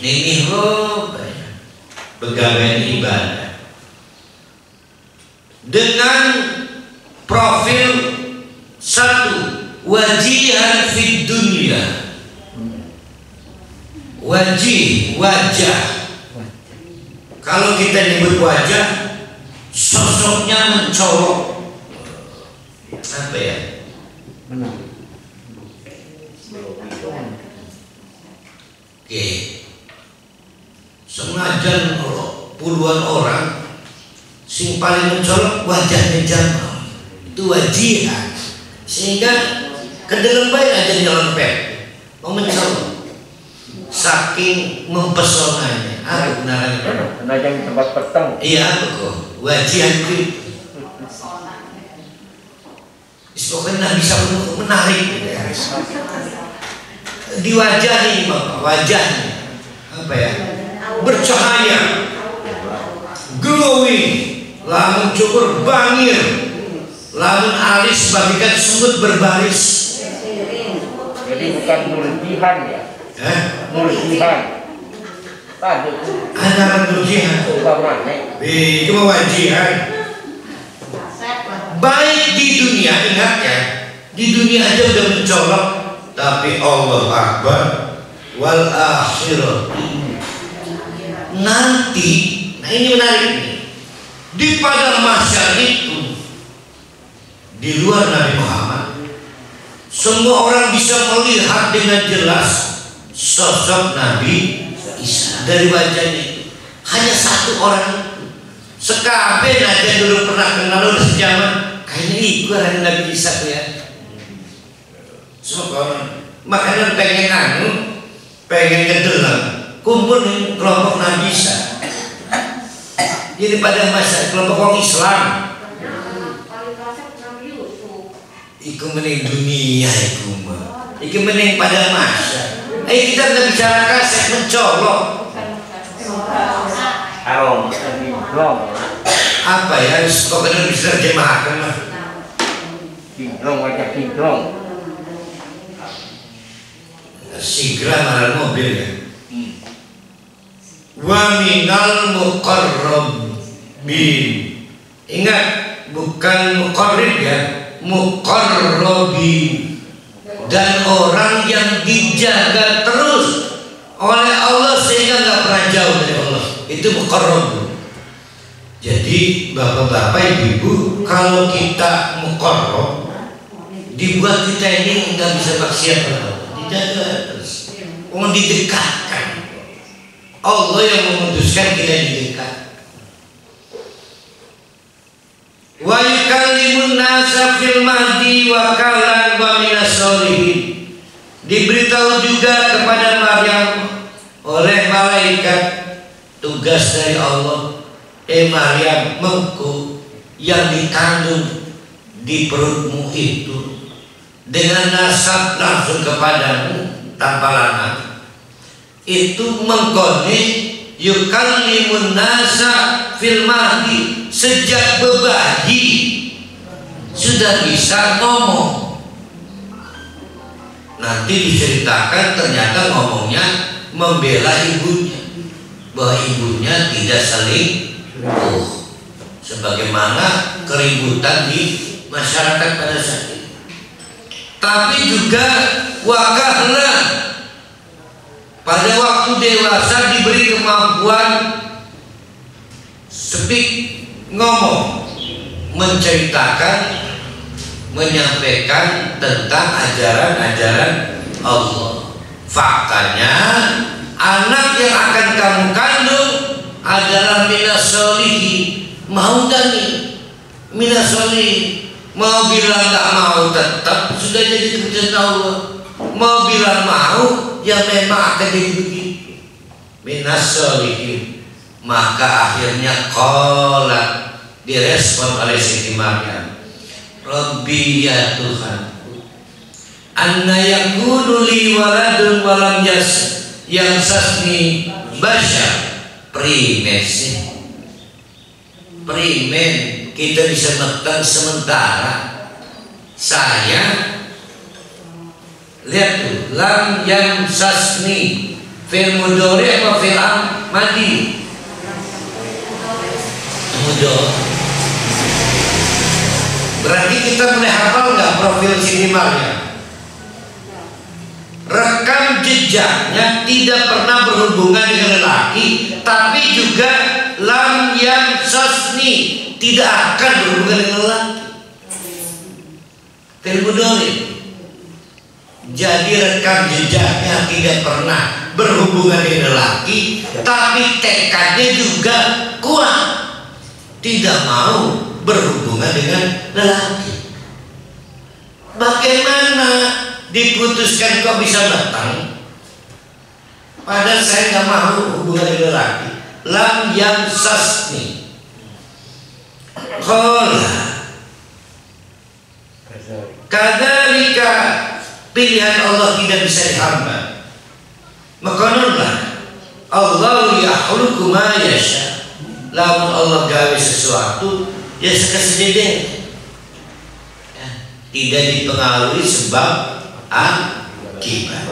Ini pegawai ibadah dengan profil satu, wajihan fid dunia, wajah. Kalau kita nyebut wajah, sosoknya mencolok, apa ya? Oke, senajan puluhan orang, sing paling mencolok wajahnya Jamal, itu wajihan, sehingga kedalam baik aja nyelempet, mau mencolok, saking mempesonanya. Aku benaran senajan tempat petang. iya apa kok wajihan itu, pokoknya nggak bisa menarik ya. Di wajah ini bapak, wajahnya apa ya, bercahaya, glowing, lamun cukur bangir, lamun alis bagikan sumut berbaris. Jadi bukan murjihan ya? Murjihan. Tadi Ada murjihan. Itu wajihan. Baik di dunia, ingat ya, di dunia aja udah mencolok, tapi Allah Akbar wal akhirat. Nanti, nah ini menarik nih, di padang mahsyar itu, di luar Nabi Muhammad, semua orang bisa melihat dengan jelas sosok Nabi Isa dari wajahnya itu. Hanya satu orang itu, sekabe aja dulu pernah kenal udah sejaman, kayaknya itu orang Nabi Isa tuh ya. Semua orang makanya pengen ngedelang kumpul nih kelompok Nabi Isa. Jadi pada masa kelompok orang Islam iku mending dunia iku mah. Iku mending pada masa. Kita nggak bicara kaset mencolok. Apa ya? Pokoknya bisa terjemahkan lah. Kinclong, wajah kinclong. Sigra marah mobil ya. Wa minal muqarrabin. Ingat, bukan muqarrib ya, muqarrabin. Dan orang yang dijaga terus oleh Allah sehingga nggak pernah jauh dari Allah, itu muqarrab. Jadi bapak-bapak, ibu-ibu, kalau kita muqarrab, dibuat kita ini nggak bisa maksiat pada Allah, dijaga terus, didekatkan. Allah yang memutuskan kita didekat. Wa yukallimun nasa fil mahdi wa kahlan wa minas sholihin. Diberitahu juga kepada Maryam oleh malaikat, tugas dari Allah, Maryam, engkau yang dikandung di perutmu itu dengan nasab langsung kepadamu tanpa lama, itu mengkoni yukallimun nasa fil mahdi, sejak bebayi sudah bisa ngomong. Nanti diceritakan ternyata ngomongnya membela ibunya, bahwa ibunya tidak selingkuh, sebagaimana keributan di masyarakat pada saat itu. Tapi juga wakahna, pada waktu dewasa diberi kemampuan speak, ngomong, menceritakan, menyampaikan tentang ajaran-ajaran Allah. Faktanya anak yang akan kamu kandung adalah minas sholihin. Mau gak nih minas sholihin? Mau bilang gak mau, tetap sudah jadi keputusan Allah. Mau bilang mau, ya memang akan jadi begitu, minas sholihin. Maka akhirnya qolat, direspon oleh Siti Maryam, Rabbi ya Tuhan, anna yakunu li waladun walam yamsasni bashar. Primen sih, primen kita bisa makan sementara. Saya lihat tuh, lam yamsasni fil mudhari apa fil amadi? Berarti kita mulai hafal nggak profil Siti Maryam? Rekam jejaknya tidak pernah berhubungan dengan lelaki, tapi juga lam yamsasni, tidak akan berhubungan dengan lelaki. Filmudori. Jadi rekam jejaknya tidak pernah berhubungan dengan lelaki, tapi tekadnya juga kuat, tidak mau berhubungan dengan lelaki. Bagaimana diputuskan kok bisa datang? Padahal saya nggak mau hubungan dengan lelaki. Lam yamsasni. Qala kadzalika, pilihan Allah tidak bisa dihambat. Makanunlah Allah yakhluqu ma yasha. Lamun Allah gawe sesuatu, ya sekejadian, ya, tidak dipengaruhi sebab akibat.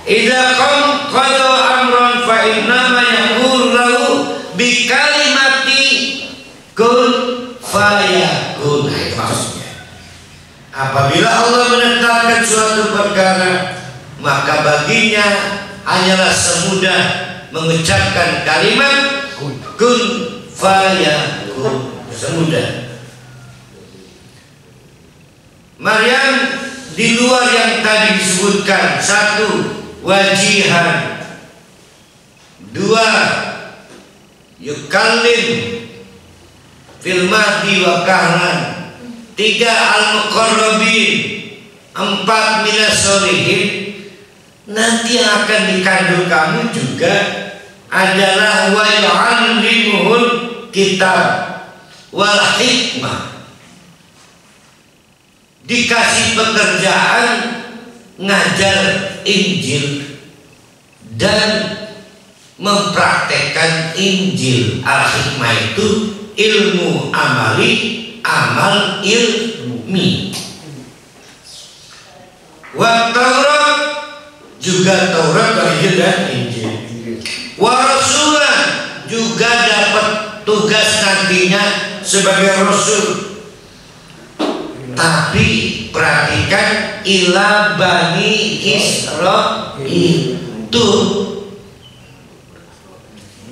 Idza qada amran fa innama yaqulu lahu bi kalimati kun fayakun. Maksudnya, apabila Allah menetapkan suatu perkara, maka baginya hanyalah semudah mengucapkan kalimat kun fayakun, semudah. Maryam di luar yang tadi disebutkan, satu, wajihan, dua, yukallim fil mahdi wa kahlan, tiga, al-muqarrabin, empat, minas sholihin. Nanti yang akan dikandung kamu juga adalah wa yu'allimuhul kitab wal hikmah, dikasih pekerjaan ngajar Injil dan mempraktekkan Injil. Al-hikmah itu ilmu amali, amal ilmi. Wa Taurat, juga Taurat, Injil dan Injil. Wa Rasulan, juga dapat tugas nantinya sebagai rasul. Tapi perhatikan, ila bani Israil. Itu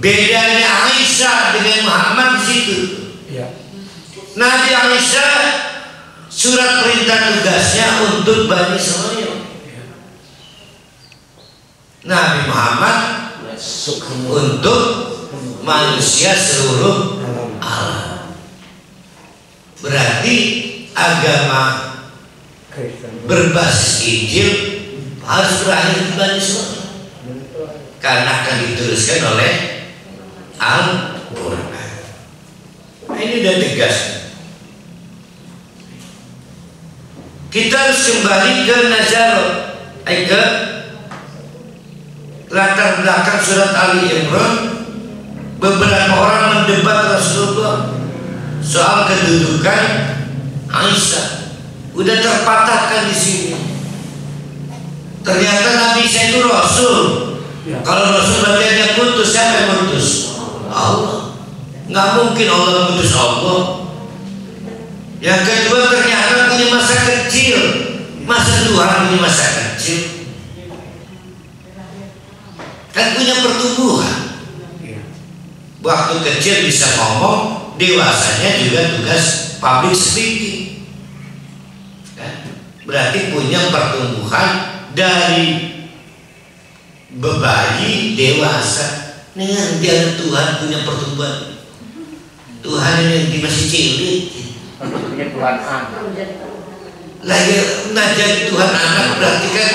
bedanya Aisyah dengan Muhammad di situ. Nabi Aisyah surat perintah tugasnya untuk Bani Israil. Nabi Muhammad untuk manusia seluruh alam. Berarti agama berbasis Injil harus berakhir di Bani Israil, karena akan diteruskan oleh Al-Quran. Nah, ini udah tegas. Kita harus kembali ke Nazarot, ke latar belakang surat Ali Imran. Beberapa orang mendebat Rasulullah soal kedudukan Aisyah. Udah terpatahkan di sini. Ternyata Nabi Isa itu Rasul. Kalau Rasul berarti yang putus, siapa yang putus? Allah. Nggak mungkin Allah putus Allah. Yang kedua, ternyata punya masa kecil. Masa Tuhan punya masa kecil? Kan punya pertumbuhan. Waktu kecil bisa ngomong, dewasanya juga tugas public speaking. Berarti punya pertumbuhan dari bebayi dewasa. Dengan dia Tuhan punya pertumbuhan. Tuhan yang masih cilik. Punya Tuhan anak. Lagi jadi Tuhan anak berarti kan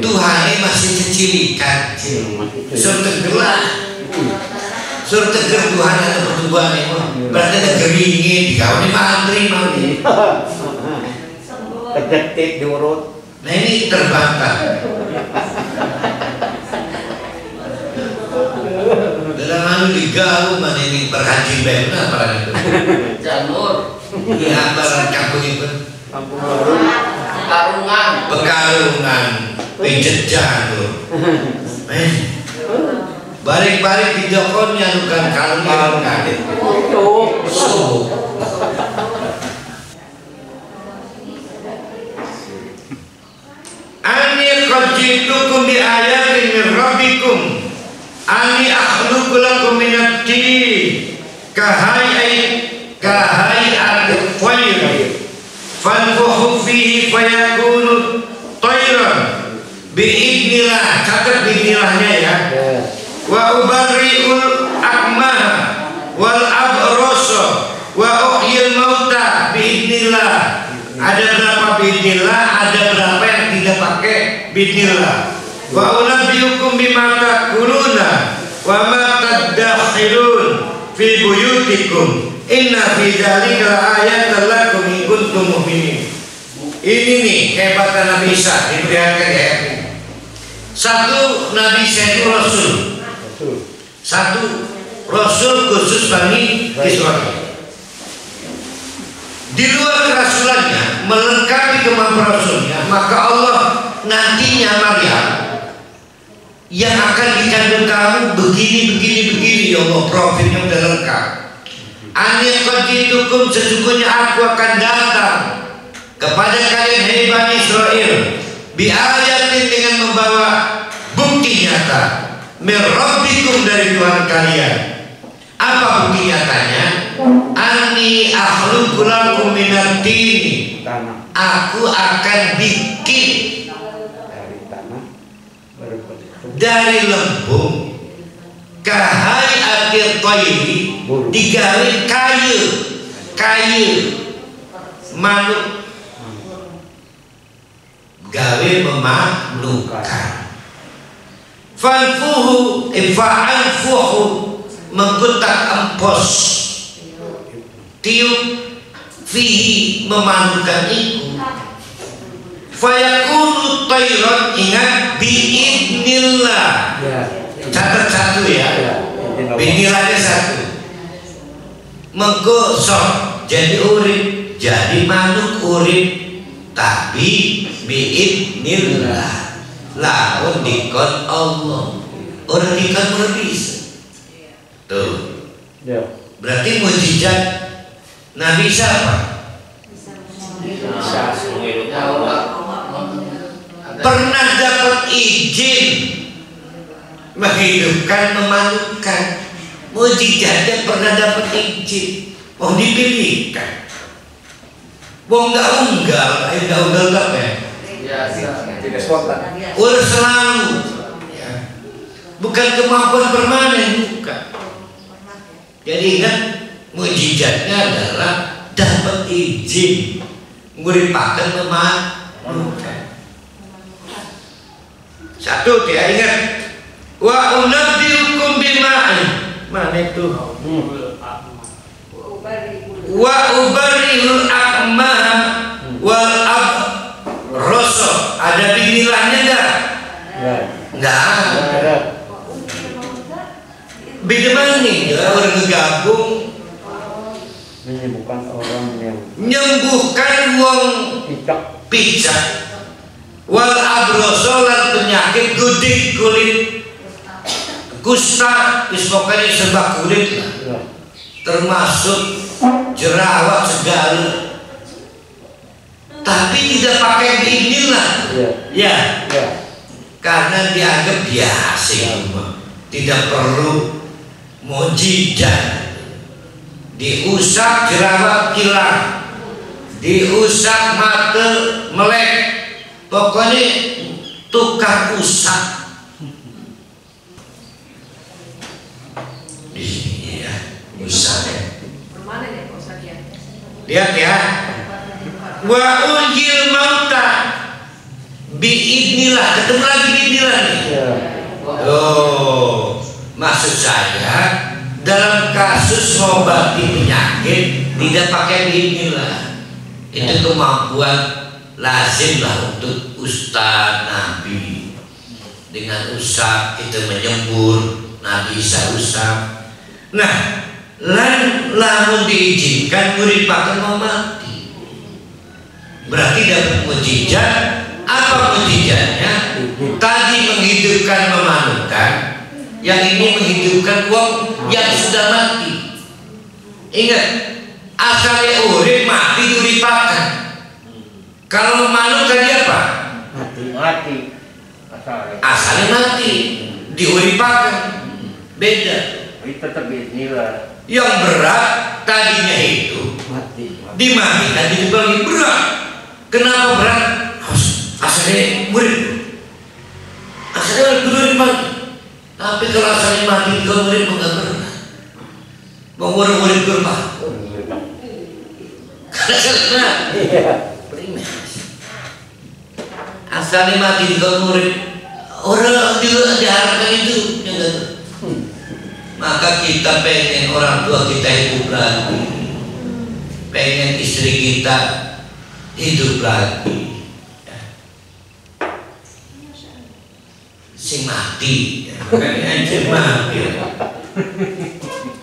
Tuhan masih kecilikan. Suruh tegelah, suruh teger Tuhan ada pertumbuhan itu. Berarti ada keringin, kau ini mantri mantri. Kejetit diurut. Nah ini terbantah. Dalam anu digaul mana ini berhaji benar apa itu? Janur. Di antara kampung itu. Kampung baru. Pekalongan, pijet janur. Balik-balik di Jokonya bukan kalung kan? So. Ani qad jitukum bi ayatin min rabbikum ani akhluqu lakum min at-tin kahay'at at-tayr fanfukhu fihi fayakunu tayran bi'idnillah. Catat bi'idnillahnya ya. Wa ubarri'ul akmah wal abrasa wa uhyil mauta bi'idnillah. Ada berapa bi'idnillah, ada berapa yang tidak pakai bi'idnillah. Wa unabbiukum bima taquluna wa ma tadakhirun fi buyutikum inna fi dzalika ayatan lakum in kuntum mu'minin. Ini nih kehebatan Nabi Isa, diperlihatkan ya. Satu, Nabi Isa itu Rasul. Satu, Rasul khusus Bani Israil. Di luar kerasulannya, melengkapi kemampuan Rasulnya, maka Allah nantinya Maryam yang akan dikandung kamu begini ya Allah, profilnya udah lengkap. Ani qad jitukum, sesungguhnya aku akan datang kepada kalian hai Bani Israil bi ayatin, dengan membawa bukti nyata mir rabbikum, dari Tuhan kalian. Apa bukti nyatanya? Ani akhluqu lakum minat tini, aku akan bikin dari lembung kahay'atil tayri, digawe kayu manuk, gawe memalukan. Fanfuhu fa'anfuhu, mengkutak empos, tiup, fihi, memalukan itu, fayakunu tayran, ingat bi'idnillah. Catat satu ya, bi'idnillahnya satu. Menggosok jadi urip, jadi manuk urip, tapi bi'idnillah. Lalu dikon Allah, orang dikon bisa. Tuh, berarti mujizat Nabi siapa? Pernah dapat izin menghidupkan, memanukan. Mukjizatnya pernah dapat izin, mau dipilihkan. Wong nggak unggal apa ya? Tidak spontan. Udah selalu, ya. Bukan kemampuan permanen, bukan. Jadi ingat, mukjizatnya adalah dapat izin, muripakan, memanukan. Satu dia ingat, wa unabbiukum bima'in. Mana itu? Wa ubarrihul akma wal abrasa. Ada binilahnya enggak? Enggak ada. Bagaimana nih? Orang ngegabung menyembuhkan orang yang nyembuhkan wong pijak wal abrasa lan penyakit gudik kulit kusta, pokoknya sebab kulit lah. Termasuk jerawat segala, tapi tidak pakai biidnillah, ya. Karena dianggap biasa, tidak perlu mukjizat. Diusap jerawat hilang, diusap mata melek, pokoknya tukang usap. Usah. Lihat ya. Wa unjil mauta biidnillah. Ketemu lagi biidnillah nih. Oh, maksud saya dalam kasus mengobati penyakit tidak pakai biidnillah. Itu kemampuan lazim lah untuk ustaz nabi. Dengan usap kita menyembur, Nabi bisa usap. Nah, lamun diizinkan muripakan mau mati, berarti dapat mukjizat. Apa mukjizatnya? Tadi menghidupkan, memanukan, yang ini menghidupkan wong yang sudah mati. Ingat, asalnya urip mati diuripakan. Kalau memanukan dia apa? Mati. Asalnya mati diuripakan, beda. Itu tetap bismillah. Yang berat tadinya itu dimatikan jadi bagi berat. Kenapa berat? Asalnya murid, asalnya murid mati. Tapi kalau asalnya mati kalau murid enggak berat. Mau murid kurma. Karena asalnya mati kalau murid orang juga diharapkan itu. Maka kita pengen orang tua kita hidup lagi, pengen istri kita hidup lagi, si mati, makanya aja mati.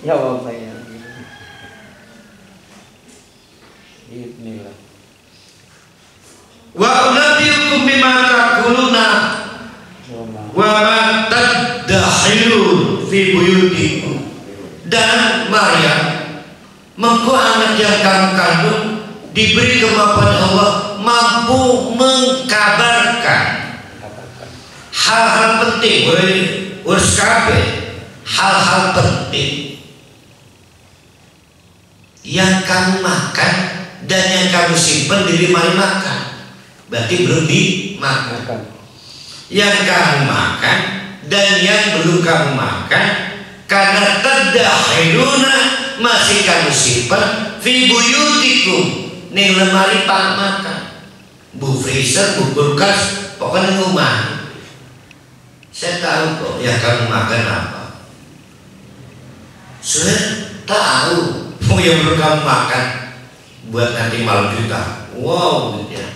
Ya Allah ya. Bismillah. Wa unabbiukum bima taquluna wa ma tadakhilun fi buyutikum. Dan Maryam, mengko anak yang kamu kandung diberi kemampuan Allah mampu mengkabarkan hal-hal penting, urus kabeh, hal-hal penting yang kamu makan dan yang kamu simpan di lemari makan. Berarti belum dimakan. Yang kamu makan dan yang belum kamu makan, karena tadakhiluna masih kamu simpan fi buyutikum ning lemari pak makan, bu freezer, bu kulkas, pokoknya rumah. Saya tahu kok yang kamu makan apa. Saya tahu yang belum kamu makan buat nanti malam juga. Wow, gitu ya.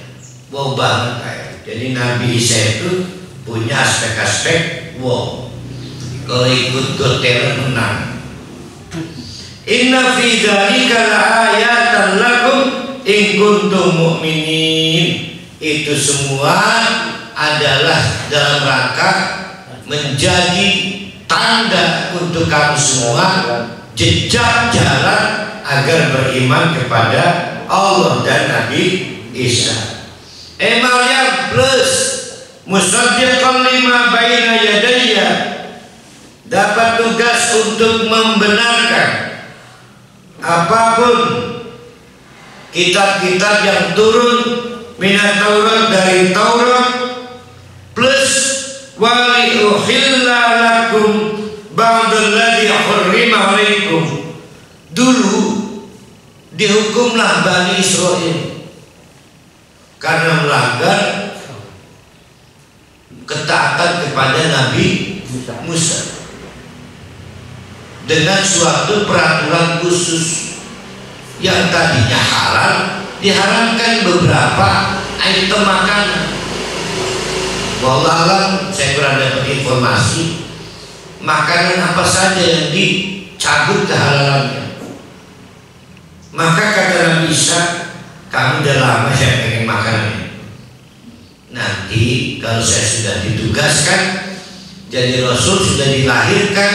Wow banget kayak. Jadi Nabi Isa itu punya aspek-aspek wow. Kalau ikut gotel menang. Inna fi dzalika laayatan lakum in kuntum mu'minin. Itu semua adalah dalam rangka menjadi tanda untuk kamu semua, jejak jalan agar beriman kepada Allah dan Nabi Isa. Maryam plus musaddiqan lima baina yadayya, dapat tugas untuk membenarkan apapun kitab-kitab yang turun minat Taurat, dari Taurat, plus wali uhilla lakum ba'dalladzi hurrima alaikum. Dulu dihukumlah Bani Israel karena melanggar ketaatan kepada Nabi Musa dengan suatu peraturan khusus. Yang tadinya halal diharamkan beberapa item makanan. Wallahualam, saya kurang dapat informasi makanan apa saja yang dicabut kehalalannya. Maka kata Nabi Isa, kamu udah lama saya pengen makanannya. Nanti kalau saya sudah ditugaskan jadi Rasul, sudah dilahirkan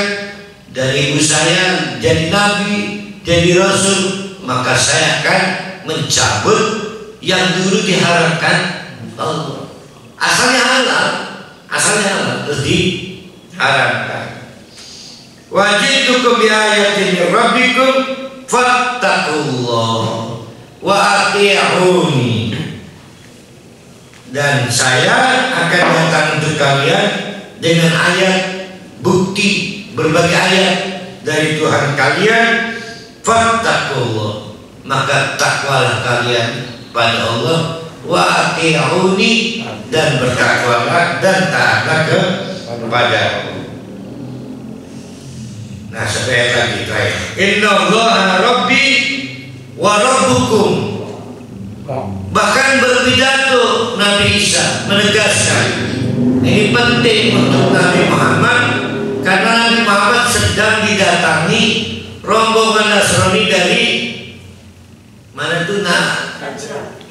dari ibu saya jadi Nabi, jadi Rasul, maka saya akan mencabut yang dulu diharamkan Allah. Asalnya halal, terus diharamkan. Wajitukum bi ayatin rabbikum fattaqullah wa ati'uni. Dan saya akan datang untuk kalian dengan ayat, bukti, berbagai ayat dari Tuhan kalian. Fattaqullah, maka takwalah kalian pada Allah, wa ati'uni, dan bertakwalah dan taatlah kepada Allah. Nah, saya lagi terakhir. Innallaha rabbi wa rabbukum. Bahkan berpidato Nabi Isa menegaskan, ini penting untuk Nabi Muhammad, karena Nabi Muhammad sedang didatangi rombongan Nasrani dari mana tuh?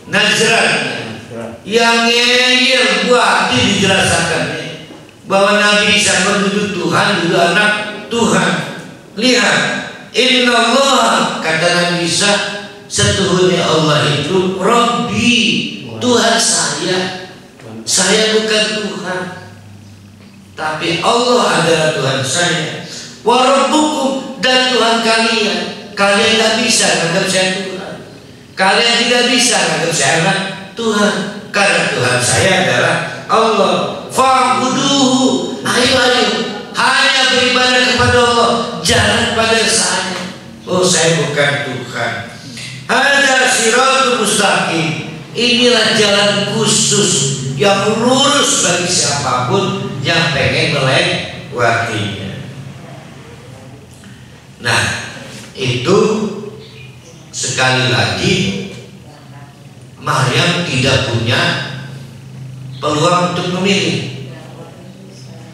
Najran. Yang ngeyel buat dijelaskan bahwa Nabi Isa penduduk Tuhan, dulu anak Tuhan. Lihat, innallaha, kata Nabi Isa, sesungguhnya Allah itu Rabbi, Tuhan saya. Saya bukan Tuhan, tapi Allah adalah Tuhan saya. Wa rabbukum, dan Tuhan kalian. Kalian tidak bisa menganggap saya Tuhan. Kalian tidak bisa menganggap saya anak Tuhan, karena Tuhan saya adalah Allah. Fa'buduhu, ayo hanya beribadah kepada Allah, jangan pada saya. Oh, saya bukan Tuhan. Hada siratul mustaqim, inilah jalan khusus yang lurus bagi siapapun yang pengen melewatinya. Nah, itu sekali lagi Maryam tidak punya peluang untuk memilih,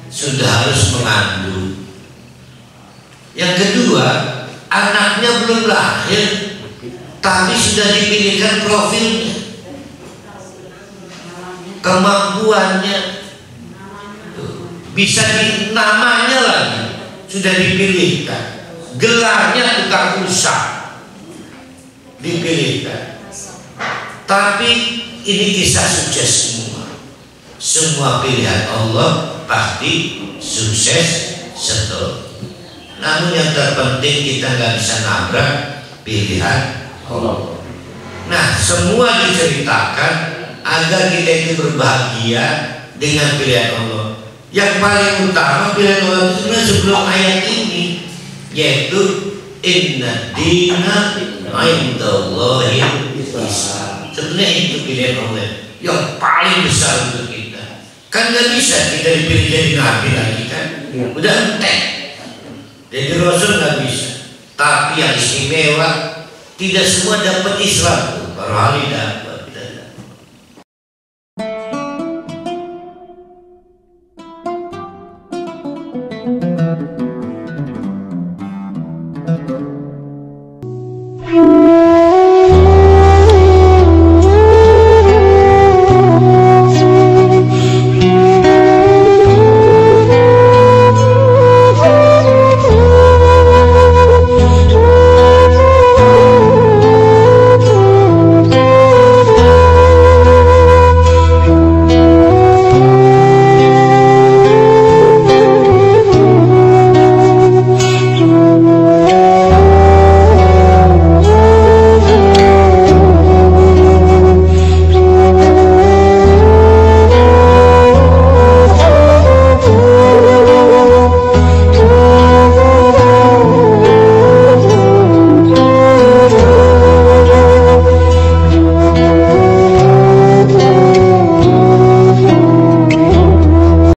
sudah harus mengandung. Yang kedua, anaknya belum lahir tapi sudah dipilihkan profilnya, kemampuannya, bisa namanya lagi sudah dipilihkan, gelarnya tukang usaha dipilihkan. Tapi ini kisah sukses semua pilihan Allah pasti sukses setelah. Namun yang terpenting kita nggak bisa nabrak pilihan Allah. Nah, semua diceritakan agar kita itu berbahagia dengan pilihan Allah. Yang paling utama pilihan Allah itu sebelum ayat ini, yaitu inna dina indallahil Islam. Sebenarnya itu pilihan Allah yang paling besar untuk kita. Kan nggak bisa kita dipilih jadi nabi lagi kan? Udah entek. Jadi Rasul nggak bisa. Tapi yang istimewa, tidak semua dapat Islam, para ahli dapat.